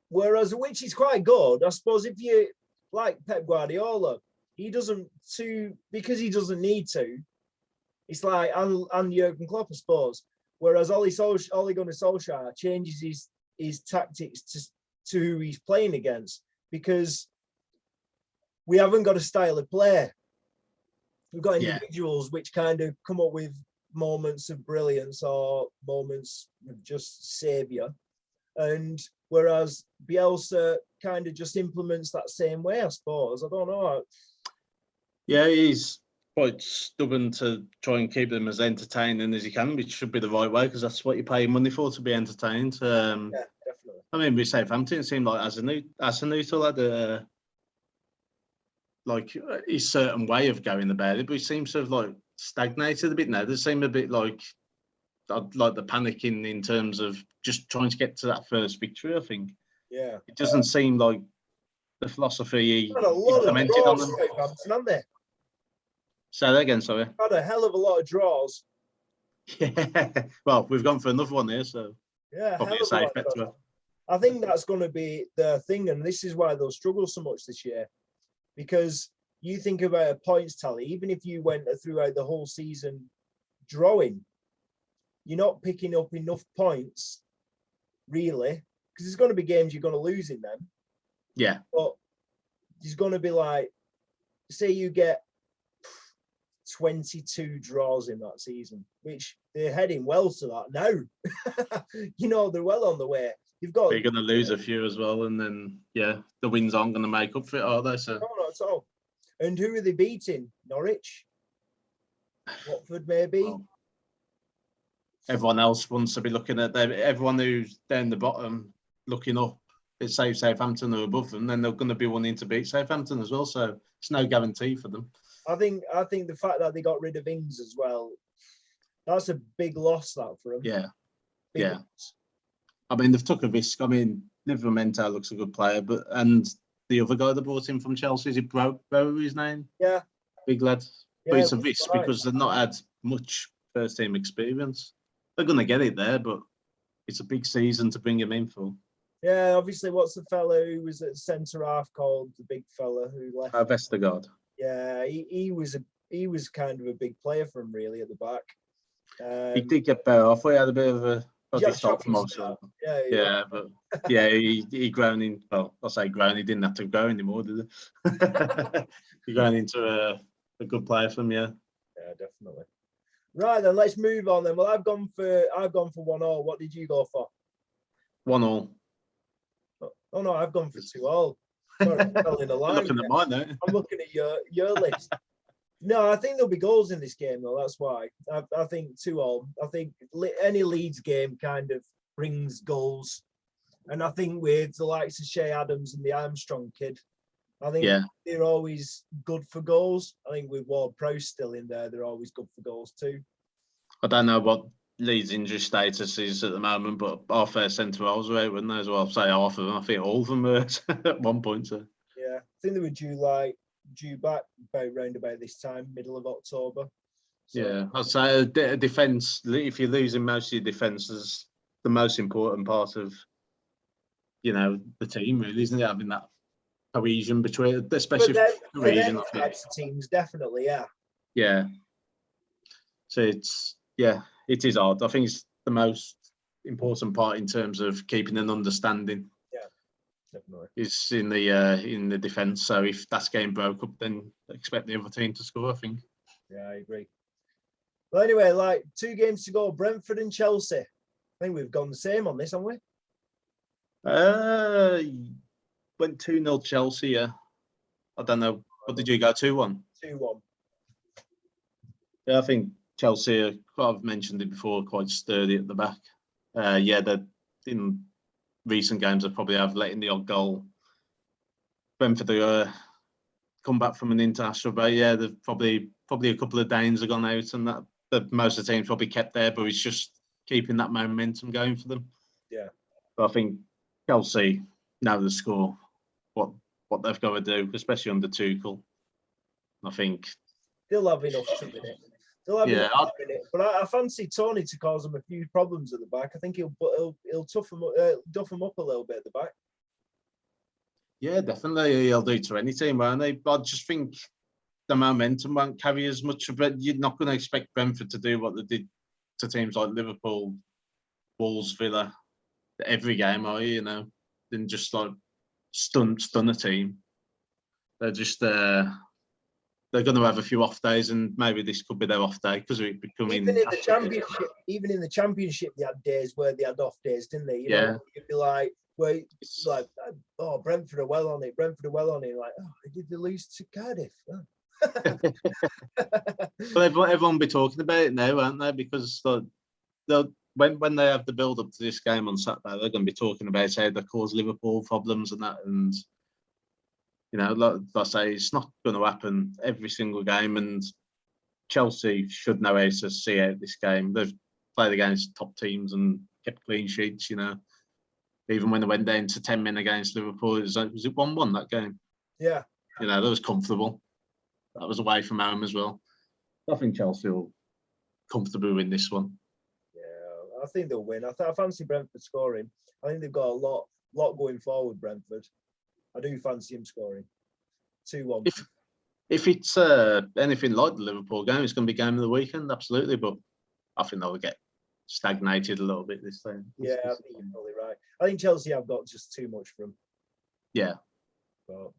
Whereas, which is quite good, I suppose, if you like Pep Guardiola, he doesn't because he doesn't need to. It's like and Jurgen Klopp, I suppose. Whereas Ole Gunnar Solskjaer changes his tactics to who he's playing against, because we haven't got a style of play. We've got individuals which kind of come up with moments of brilliance or moments of just saviour. And whereas Bielsa kind of just implements that same way, I suppose. I don't know. Yeah, he's quite stubborn to try and keep them as entertaining as he can, which should be the right way, because that's what you pay money for, to be entertained. Yeah, definitely. I mean, with Southampton, it seemed like Hasenhüttl had his certain way of going about it, but he seems to have like stagnated a bit now. They seem a bit like the panicking in terms of just trying to get to that first victory. I think. Yeah. It doesn't seem like the philosophy he Had a lot of implemented on draws, them. Southampton, haven't they? Say that again, sorry. Had a hell of a lot of draws. Yeah. Well, we've gone for another one here, so Yeah, probably hell a of a safe lot bet of to draws. have. I think that's going to be the thing, and this is why they'll struggle so much this year. Because you think about a points tally, even if you went throughout the whole season drawing, you're not picking up enough points, really, because there's going to be games you're going to lose in them. Yeah. But there's going to be like, say you get 22 draws in that season, which they're heading well to that now. They're well on the way. You're going to lose a few as well, and then the wins aren't going to make up for it, are they? So no, not at all. And who are they beating? Norwich, Watford, maybe. Well, everyone else wants to be looking at them. Everyone who's down the bottom looking up, it's say Southampton or above them, then they're going to be wanting to beat Southampton as well. So it's no guarantee for them. I think the fact that they got rid of Ings as well, that's a big loss that for them. Yeah. Big yeah. loss. I mean, they've took a risk. I mean, Livramento looks a good player, and the other guy they brought in from Chelsea, is it Bro his name? Yeah. Big lad. Yeah, but it's a risk because they've not had much first team experience. They're going to get it there, but it's a big season to bring him in for. Yeah, obviously, what's the fella who was at centre half called, the big fella who left? Vestergaard. Yeah, he was kind of a big player for him, really, at the back. He did get better. I thought he had a bit of a dodgy start for most of them. Yeah, but he grown in. Well, I say grown. He didn't have to grow anymore, did he? He grown into a good player for him. Yeah. Yeah, definitely. Right then, let's move on then. Well, I've gone for 1-1. What did you go for? 1-1. Oh no, I've gone for 2-2. Sorry, I fell in a line. Looking at mine, though. I'm looking at your list. No, I think there'll be goals in this game, though. That's why. I think 2-2. I think any Leeds game kind of brings goals. And I think with the likes of Shea Adams and the Armstrong kid, I think they're always good for goals. I think with Ward-Prowse still in there, they're always good for goals too. I don't know what Leeds' injury status is at the moment, but half their centre halves were out, wouldn't they, as well? Say half of them. I think all of them were at one point. So. Yeah, I think they were due back round about this time, middle of October. So. Yeah, I'd say a defence, if you're losing most of your defence, is the most important part of, the team, really, isn't it? Having that cohesion between, especially for them types of teams, definitely, yeah. Yeah. So it is hard. I think it's the most important part in terms of keeping an understanding. Yeah, definitely. Is in the defence. So if that game broke up, then expect the other team to score, I think. Yeah, I agree. Well, anyway, 2 games to go. Brentford and Chelsea. I think we've gone the same on this, haven't we? Went 2-0 Chelsea, yeah. I don't know. What did you go, 2-1? 2-1. Yeah, I think Chelsea, I've mentioned it before, quite sturdy at the back. They're in recent games, they probably have let in the odd goal. Brentford come back from an international break. Yeah, they've probably a couple of Danes have gone out, and that most of the team's probably kept there, but it's just keeping that momentum going for them. Yeah. But I think Chelsea, now the score, what they've got to do, especially under Tuchel, I think they'll have enough to win it. But I fancy Tony to cause them a few problems at the back. I think he'll duff them up a little bit at the back. Yeah, definitely. He'll do to any team, won't he? But I just think the momentum won't carry as much of it. You're not going to expect Brentford to do what they did to teams like Liverpool, Wolves, Villa every game, are you? You know, than just like stun a team. They're just they're going to have a few off days, and maybe this could be their off day because it's becoming. Even in the championship, they had days where they had off days, didn't they? You Yeah. know, you'd be like, well, it's like, oh, Brentford are well on it. Like, oh, did they lose to Cardiff? Oh. But everyone will be talking about it now, aren't they? Because when they have the build up to this game on Saturday, they're going to be talking about how they caused Liverpool problems and that. And you know, like I say, it's not going to happen every single game. And Chelsea should know how to see out this game. They've played against top teams and kept clean sheets. You know, even when they went down to 10 men against Liverpool, was it 1-1 that game? Yeah. You know, that was comfortable. That was away from home as well. I think Chelsea will comfortably win this one. Yeah, I think they'll win. I fancy Brentford scoring. I think they've got a lot going forward, Brentford. I do fancy him scoring. 2-1. If it's anything like the Liverpool game, it's going to be game of the weekend, absolutely. But I think they'll get stagnated a little bit this time. Yeah, I think you're probably right. I think Chelsea have got just too much for them. Yeah. But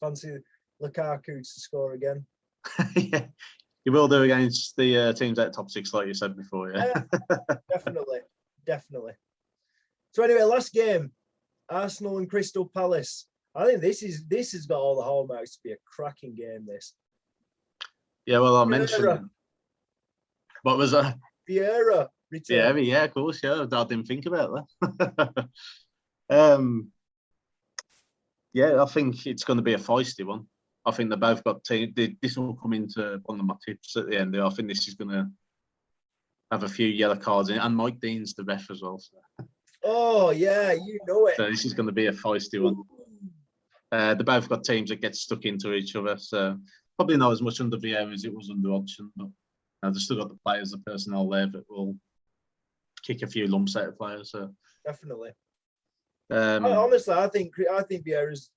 fancy Lukaku to score again. Yeah, you will do against the teams at top six, like you said before. Yeah, definitely. So anyway, last game, Arsenal and Crystal Palace. I think this has got all the hallmarks to be a cracking game. This. Yeah, well, I mentioned. What was that? Vieira return. Yeah, of course. Yeah, I didn't think about that. Yeah, I think it's going to be a feisty one. I think they both got this will come into one of my tips at the end. I think this is going to have a few yellow cards in it, and Mike Dean's the ref as well. So. Oh yeah, you know it. So this is going to be a feisty one. They both got teams that get stuck into each other, so probably not as much under Vieira as it was under Hodgson, but they've still got the players, the personnel there that will kick a few lumps out of players. So definitely. Honestly, I think Vieira's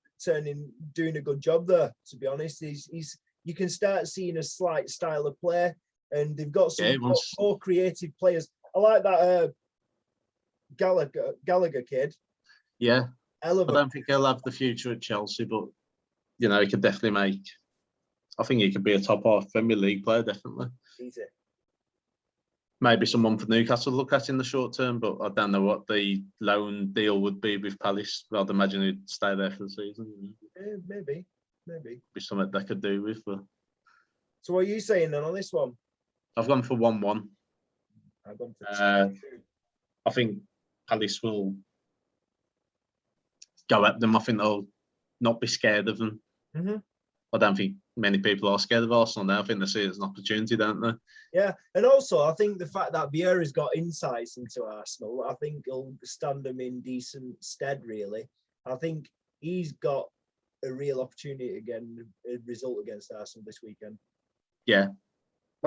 doing a good job there. To be honest, you can start seeing a slight style of play, and they've got some more creative players. I like that Gallagher kid. Yeah, I don't think he'll have the future at Chelsea, but you know he could definitely make. I think he could be a top half Premier League player, definitely. Easy. Maybe someone for Newcastle to look at in the short term, but I don't know what the loan deal would be with Palace. I'd imagine he'd stay there for the season. Yeah, maybe. Be something they could do with. But... So what are you saying then on this one? I've gone for 1-1. I've gone for 2-2. I think Palace will go at them. I think they'll not be scared of them. Mm-hmm. I don't think many people are scared of Arsenal now. I think they see it as an opportunity, don't they? Yeah, and also I think the fact that Vieira's got insights into Arsenal, I think he'll stand them in decent stead, really. I think he's got a real opportunity again, a result against Arsenal this weekend. Yeah.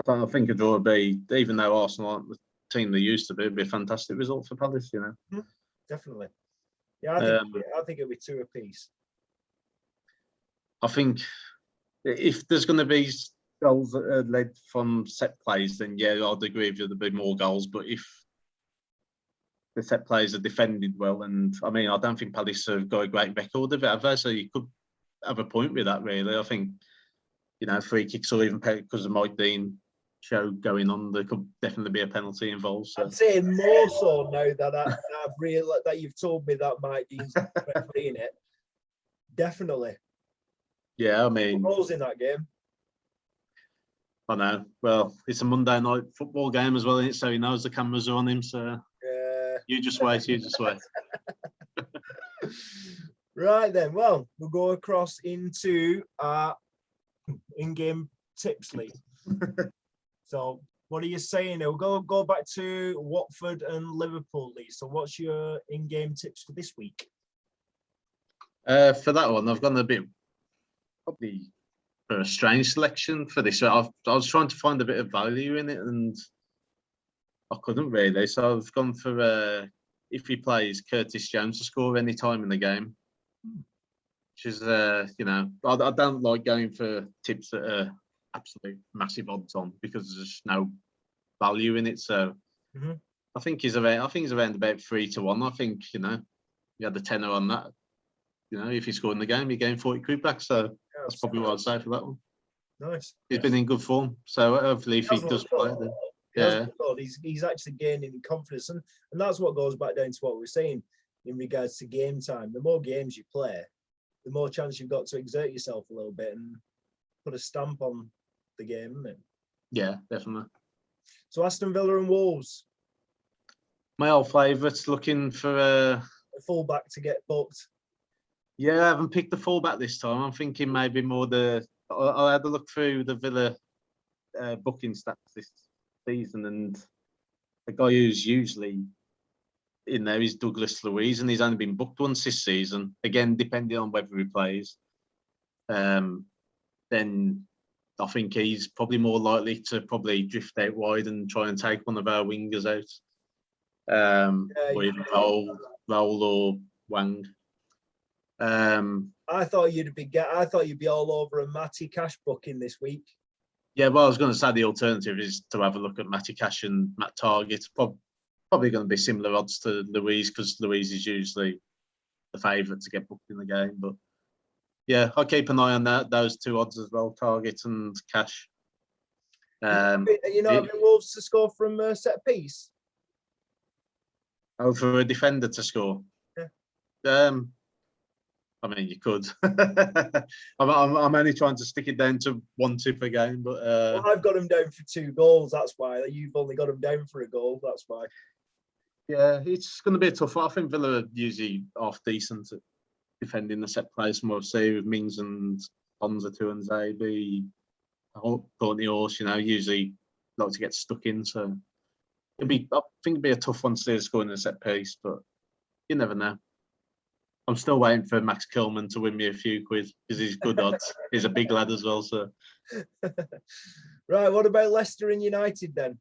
I think a draw would be, even though Arsenal aren't the team they used to be, it'd be a fantastic result for Palace, you know. Mm-hmm. Definitely. Yeah, I think it'll be 2 apiece. I think if there's going to be goals that are led from set plays, then yeah, I'd agree with you, there'll be more goals. But if the set plays are defended well, and I mean, I don't think Palace have got a great record of it, have they? So you could have a point with that, really. I think, you know, free kicks or even because of Mike Dean show going on, there could definitely be a penalty involved. So. I'd say more so now that I've realised that you've told me that Mike Dean's referee in it. Definitely. Yeah, I mean, goals in that game. I know. Well, it's a Monday night football game as well, isn't it? So he knows the cameras are on him. So yeah. You just wait. Right then. Well, we'll go across into our in-game tips league. So, what are you saying? We'll go back to Watford and Liverpool, Lee. So, what's your in-game tips for this week? For that one, I've gone a bit probably for a strange selection for this. I was trying to find a bit of value in it, and I couldn't really. So I've gone for if he plays Curtis Jones to score any time in the game, which is you know, I don't like going for tips that are absolute massive odds on because there's no value in it. So Mhm. I think he's around about 3-1. I think, you know, you had the tenner on that. You know, if he scored in the game, you gain 40 quid back. So that's probably what I'd say for that one. Nice. He's been in good form. So hopefully if he does play, then yeah. He's actually gaining confidence, and that's what goes back down to what we were saying in regards to game time. The more games you play, the more chance you've got to exert yourself a little bit and put a stamp on the game, isn't it? Yeah, definitely. So Aston Villa and Wolves, My old favourites looking for a fullback to get booked. Yeah, I haven't picked the fullback this time. I'm thinking maybe more I'll have a look through the Villa booking stats this season, and the guy who's usually in there is Douglas Luiz, and he's only been booked once this season. Again, depending on whether he plays, then I think he's probably more likely to probably drift out wide and try and take one of our wingers out, or even Raul or Wang. I thought you'd be all over a Matty Cash booking this week. Yeah, well, I was going to say the alternative is to have a look at Matty Cash and Matt Target. Probably going to be similar odds to Louise, because Louise is usually the favourite to get booked in the game. But yeah, I'll keep an eye on those two odds as well, Target and Cash. Having Wolves to score from a set piece? Oh, for a defender to score? Yeah. I mean, you could. I'm only trying to stick it down to 1-2 per game, but well, I've got them down for 2 goals. That's why you've only got them down for a goal. That's why. Yeah, it's going to be a tough one. I think Villa are usually half decent at defending the set plays, from what I've seen with Mings and Ponza two and Zabi. Courtney Horse, you know, usually like to get stuck in. So I think it'd be a tough one to score in a set piece, but you never know. I'm still waiting for Max Kilman to win me a few quid because he's good odds. He's a big lad as well. So, right. What about Leicester and United then?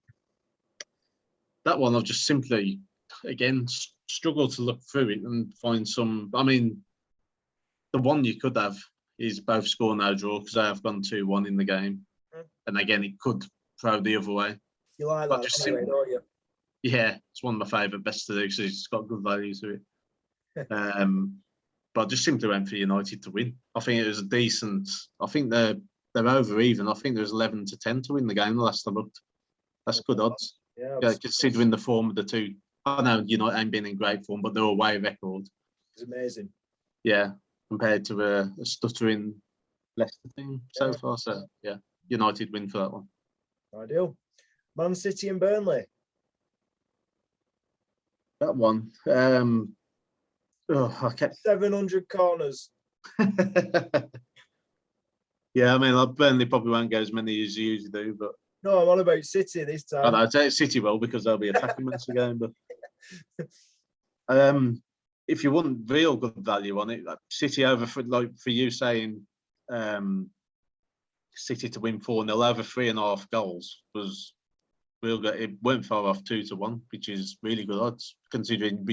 That one I've just simply, again, struggled to look through it and find some. I mean, the one you could have is both score no draw, because I have gone 2-1 in the game, and again it could throw the other way. You like that, anyway, don't you? Yeah, it's one of my favourite bets to do because it's got good value to it. But I just simply went for United to win. I think it was a decent. I think they're over even. I think there was 11-10 to win the game the last I looked. That's good odds. Yeah, considering the form of the two. I know United ain't been in great form, but they're away record. It's amazing. Yeah, compared to a stuttering Leicester team so far. So yeah, United win for that one. Ideal. Man City and Burnley. That one. I kept 700 corners. Yeah, I mean, Burnley probably won't get as many as you usually do, but no, I'm on about City this time. I'd say City will, because they'll be attacking once again. But if you want real good value on it, City over for you saying City to win 4-0 over 3.5 goals was real good. It went far off 2-1, which is really good odds considering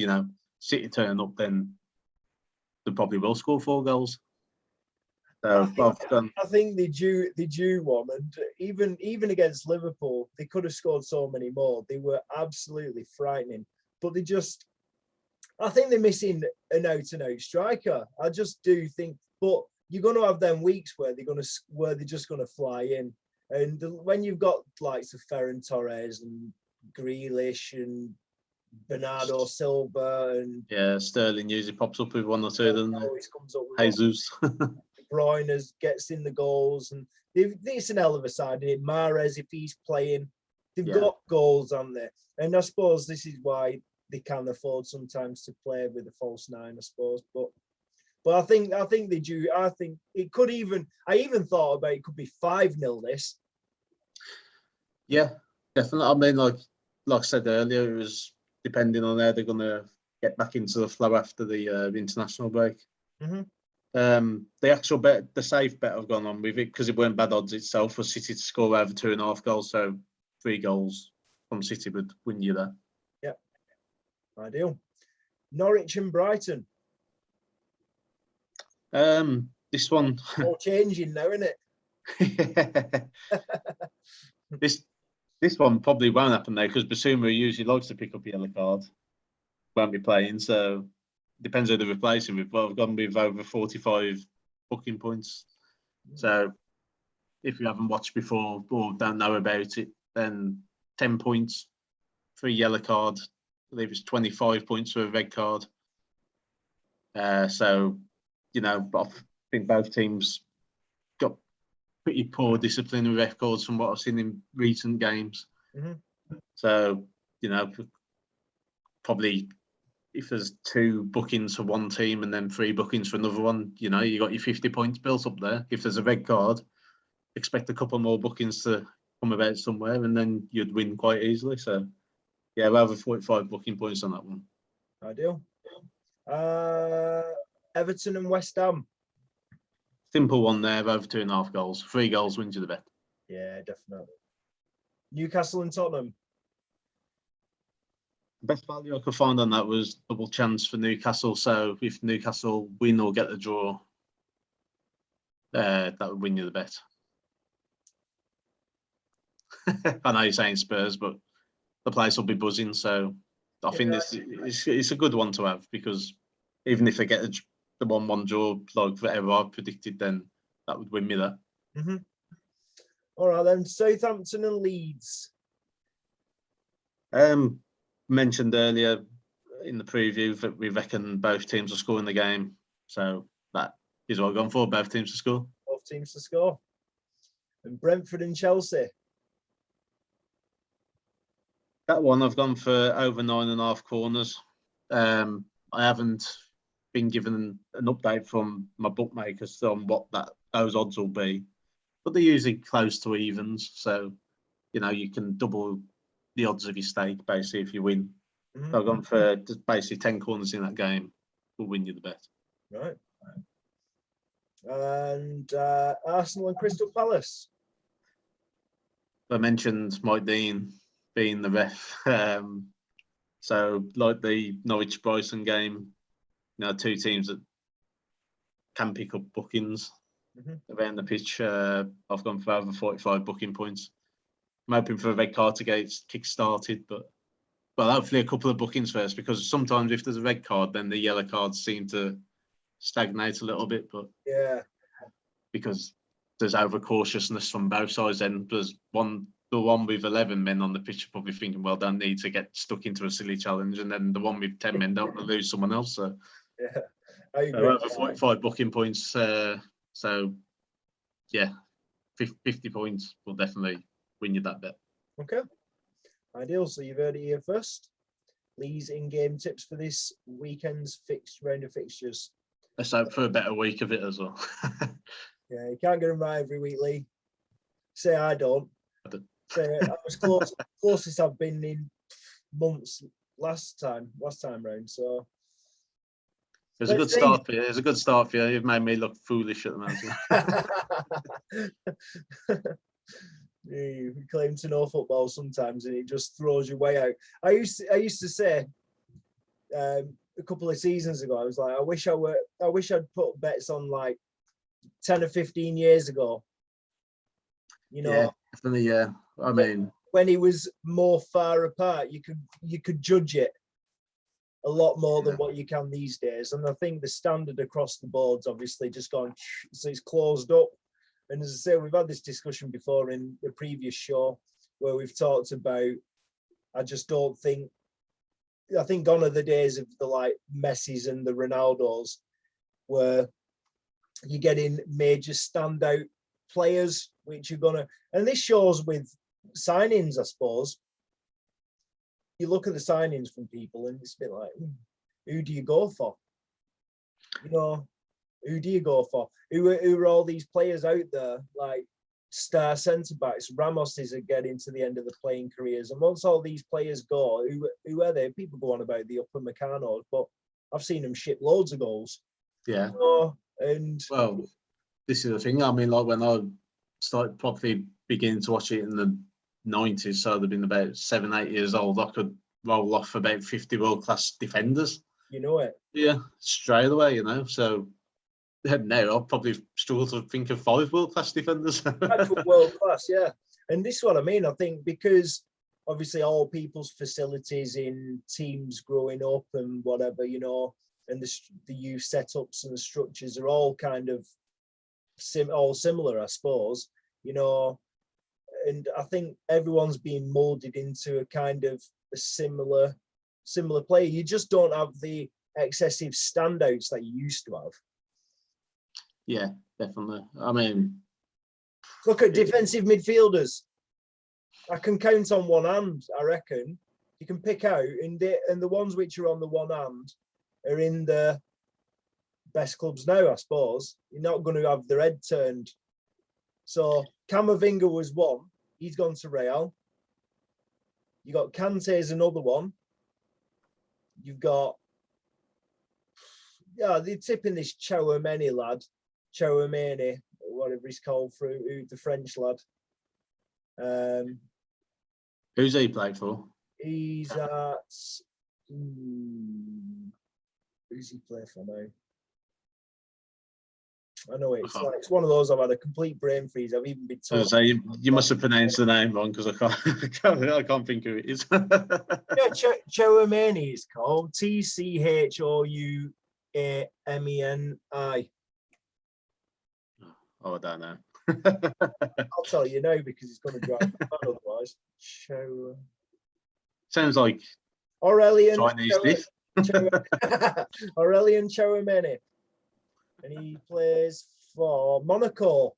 City turn up, then they probably will score 4 goals. So I think they drew one, and even against Liverpool, they could have scored so many more. They were absolutely frightening, but I think they're missing an out-and-out striker. I just do think, but you're going to have them weeks where they're just going to fly in, and when you've got likes of Ferran Torres and Grealish and Bernardo Silva and Sterling usually pops up with 1 or 2, doesn't always comes up with Jesus. Bruyne gets in the goals, and it's an hell of a side. Mahrez, if he's playing, they've got goals on there, and I suppose this is why they can afford sometimes to play with a false 9. I suppose, but I think they do. I think it could even. I even thought about it could be 5-0 this. Yeah, definitely. I mean, like I said earlier, it was depending on how they're going to get back into the flow after the international break. Mm-hmm. The actual bet, the safe bet I've gone on with it, because it weren't bad odds itself, was City to score over 2.5 goals. So 3 goals from City would win you there. Yeah, ideal. Norwich and Brighton. This one all changing now, isn't it? This one probably won't happen though, because Basuma usually likes to pick up a yellow card. Won't be playing, so depends who they're replacing with. But I've gone with over 45 booking points. So if you haven't watched before or don't know about it, then 10 points for a yellow card. I believe it's 25 points for a red card. So, I think both teams got pretty poor disciplinary records from what I've seen in recent games. Mm-hmm. So, probably if there's 2 bookings for one team and then 3 bookings for another one, you got your 50 points built up there. If there's a red card, expect a couple more bookings to come about somewhere and then you'd win quite easily. So, yeah, over 45 booking points on that one. Ideal. Everton and West Ham. Simple one there, over 2.5 goals. 3 goals wins you the bet. Yeah, definitely. Newcastle and Tottenham. The best value I could find on that was double chance for Newcastle. So if Newcastle win or get the draw, that would win you the bet. I know you're saying Spurs, but the place will be buzzing. So I think it's a good one to have, because even if they get the 1-1 draw, like whatever I've predicted, then that would win me that. Mm-hmm. All right, then. Southampton and Leeds. Mentioned earlier in the preview that we reckon both teams will score in the game. So that is what I've gone for, both teams to score. Both teams to score. And Brentford and Chelsea. That one I've gone for over 9.5 corners. I haven't been given an update from my bookmakers on what those odds will be, but they're usually close to evens. So, you can double the odds of your stake basically if you win. Mm-hmm. So I've gone for just basically 10 corners in that game will win you the bet. Right. And Arsenal and Crystal Palace. I mentioned Mike Dean being the ref. So like the Norwich Brighton game, 2 teams that can pick up bookings around the pitch. I've gone for over 45 booking points. I'm hoping for a red card to get kick-started, but hopefully a couple of bookings first, because sometimes if there's a red card, then the yellow cards seem to stagnate a little bit. But yeah, because there's overcautiousness from both sides, then there's the one with 11 men on the pitch are probably thinking, well, don't need to get stuck into a silly challenge, and then the one with 10 men don't want to lose someone else. So yeah, I agree. Over 45 booking points. So yeah, 50 points will definitely win you that bet. Okay, ideal. So you've heard it here first. Lee's in-game tips for this weekend's round of fixtures. Let's hope for a better week of it as well. Yeah, you can't get them right every week, Lee. Say I don't. Say I was closest I've been in months last time round. So it's a good start for you. It's a good start for you. You've made me look foolish at the moment. You claim to know football sometimes, and it just throws you way out. I used to say a couple of seasons ago, I was like, I wish I'd put bets on like 10 or 15 years ago. Yeah, definitely. Yeah, I mean, when it was more far apart, you could judge it a lot more than what you can these days. And I think the standard across the board's obviously just gone, so it's closed up. And as I say, we've had this discussion before in the previous show where we've talked about, I think gone are the days of the like Messis and the Ronaldos where you're getting major standout players, which you're gonna, and this shows with signings, I suppose. You look at the signings from people and it's a bit like, who do you go for? Who do you go for? Who are all these players out there, like star centre-backs? Ramos is getting to the end of the playing careers. And once all these players go, who are they? People go on about the upper Mecanos, but I've seen them ship loads of goals. Yeah. And well, this is the thing. I mean, like when I started properly beginning to watch it in the 90s, so I'd have been about 7, 8 years old, I could roll off about 50 world-class defenders. You know it. Yeah, straight away, So now I'll probably struggle to think of 5 world-class defenders. Actual world-class, yeah. And this is what I mean. I think because obviously all people's facilities in teams growing up and whatever, and the youth setups and the structures are all kind of all similar, I suppose, and I think everyone's being molded into a kind of a similar play. You just don't have the excessive standouts that you used to have. Yeah, definitely. I mean, look at defensive midfielders. I can count on one hand, I reckon. You can pick out, and the ones which are on the one hand are in the best clubs now, I suppose. You're not going to have their head turned. So Camavinga was one. He's gone to Real. You got Kante's another one. You've got, they're tipping this Chouameni lad, whatever he's called, through the French lad. Who's he played for? He's at. Who's he play for now? I know it's one of those. I've had a complete brain freeze. I've even been told. So you must have pronounced the name wrong because I can't think who it is. Chouameni is called Tchoumeni. Oh, I don't know. I'll tell you now because it's going to drive me mad otherwise. Sounds like Aurelien Chinese dish. Aurelien Chouameni. And he plays for Monaco.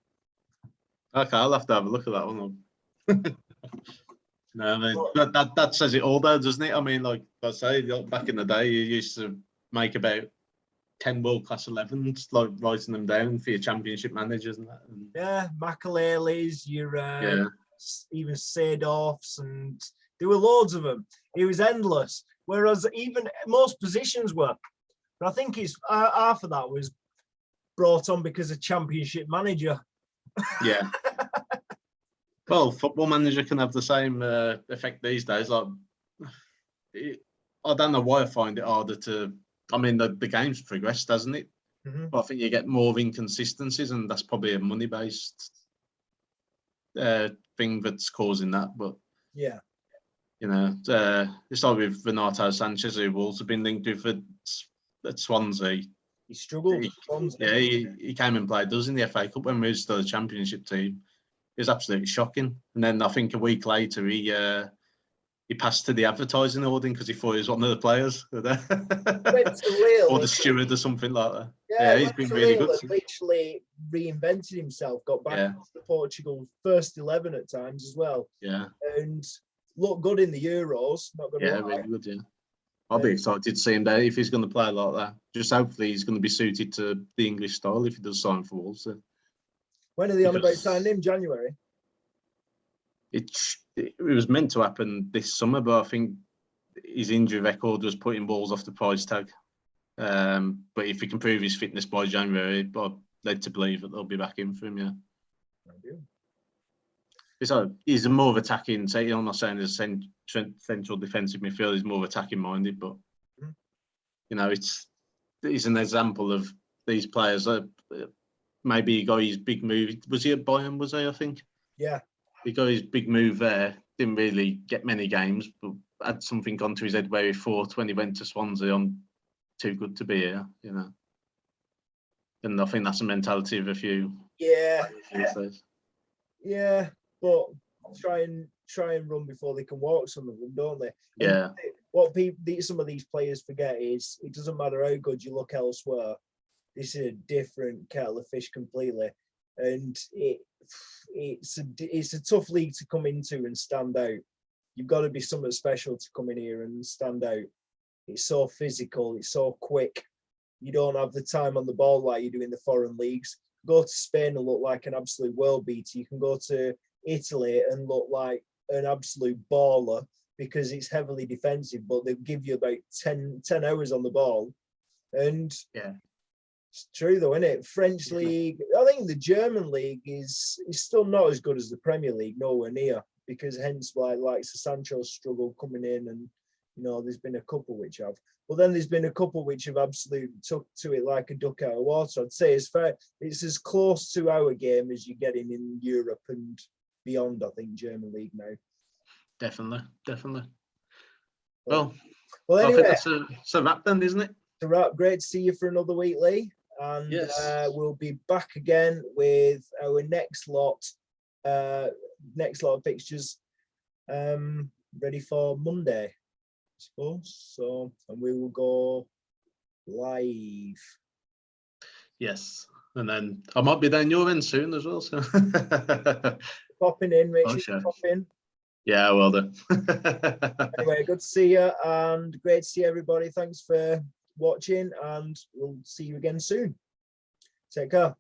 Okay, I'll have to have a look at that one. No, I mean, that says it all though, doesn't it? I mean, like I say, back in the day, you used to make about 10 world-class 11s, like writing them down for your championship managers and that. And yeah, Makelele's, even Seedorf's, and there were loads of them. It was endless. Whereas even most positions were. But I think it's half of that was brought on because of Championship Manager. Yeah. Well, Football Manager can have the same effect these days. Like, I don't know why I find it harder to. I mean, the game's progressed, hasn't it? Mm-hmm. But I think you get more inconsistencies, and that's probably a money-based thing that's causing that. But yeah, it's like with Renato Sanchez, who Wolves have been linked with at Swansea. He struggled. He came and played us in the FA Cup when we were still a Championship team. It was absolutely shocking. And then I think a week later, he passed to the advertising hoarding because he thought he was one of the players. Went to Lille, or the steward or something like that. Yeah, he's been really good. Literally reinvented himself, got back to Portugal first 11 at times as well. Yeah. And looked good in the Euros. Not going to lie. Really good, yeah. I'll be excited to see him there if he's going to play like that. Just hopefully he's going to be suited to the English style if he does sign for Wolves. When are they on about signing him? January? It was meant to happen this summer, but I think his injury record was putting Wolves off the price tag. But if he can prove his fitness by January, I'm led to believe that they'll be back in for him, yeah. I do. He's a more of attacking. I'm not saying he's a central defensive midfielder. He's more attacking minded, but he's an example of these players. Maybe he got his big move. Was he at Bayern? Was he? I think. Yeah. He got his big move there. Didn't really get many games, but had something gone to his head where he thought when he went to Swansea, I'm too good to be here. And I think that's the mentality of a few. Yeah. Yeah. But try and run before they can walk, some of them, don't they? Yeah. And what some of these players forget is it doesn't matter how good you look elsewhere. This is a different kettle of fish completely, and it's a tough league to come into and stand out. You've got to be something special to come in here and stand out. It's so physical. It's so quick. You don't have the time on the ball like you do in the foreign leagues. Go to Spain and look like an absolute world beater. You can go to Italy and look like an absolute baller because it's heavily defensive, but they'll give you about 10 hours on the ball. And it's true though, isn't it? French league, I think the German league is still not as good as the Premier League, nowhere near, because hence like Sancho struggle coming in, and there's been a couple which have. But then there's been a couple which have absolutely took to it like a duck out of water. I'd say it's as close to our game as you're getting in Europe, and beyond, I think, German League now. Definitely. Well, Well, I anyway, think that's a wrap then, isn't it? it's a wrap. Great to see you for another week, Lee. And Yes. we'll be back again with our next lot of fixtures ready for Monday, I suppose. So, and we will go live. Yes. And then I might be down your end soon as well. So Popping in, make Oh, sure sure. you pop in. Yeah, I will do. Anyway, good to see you and great to see everybody. Thanks for watching and we'll see you again soon. Take care.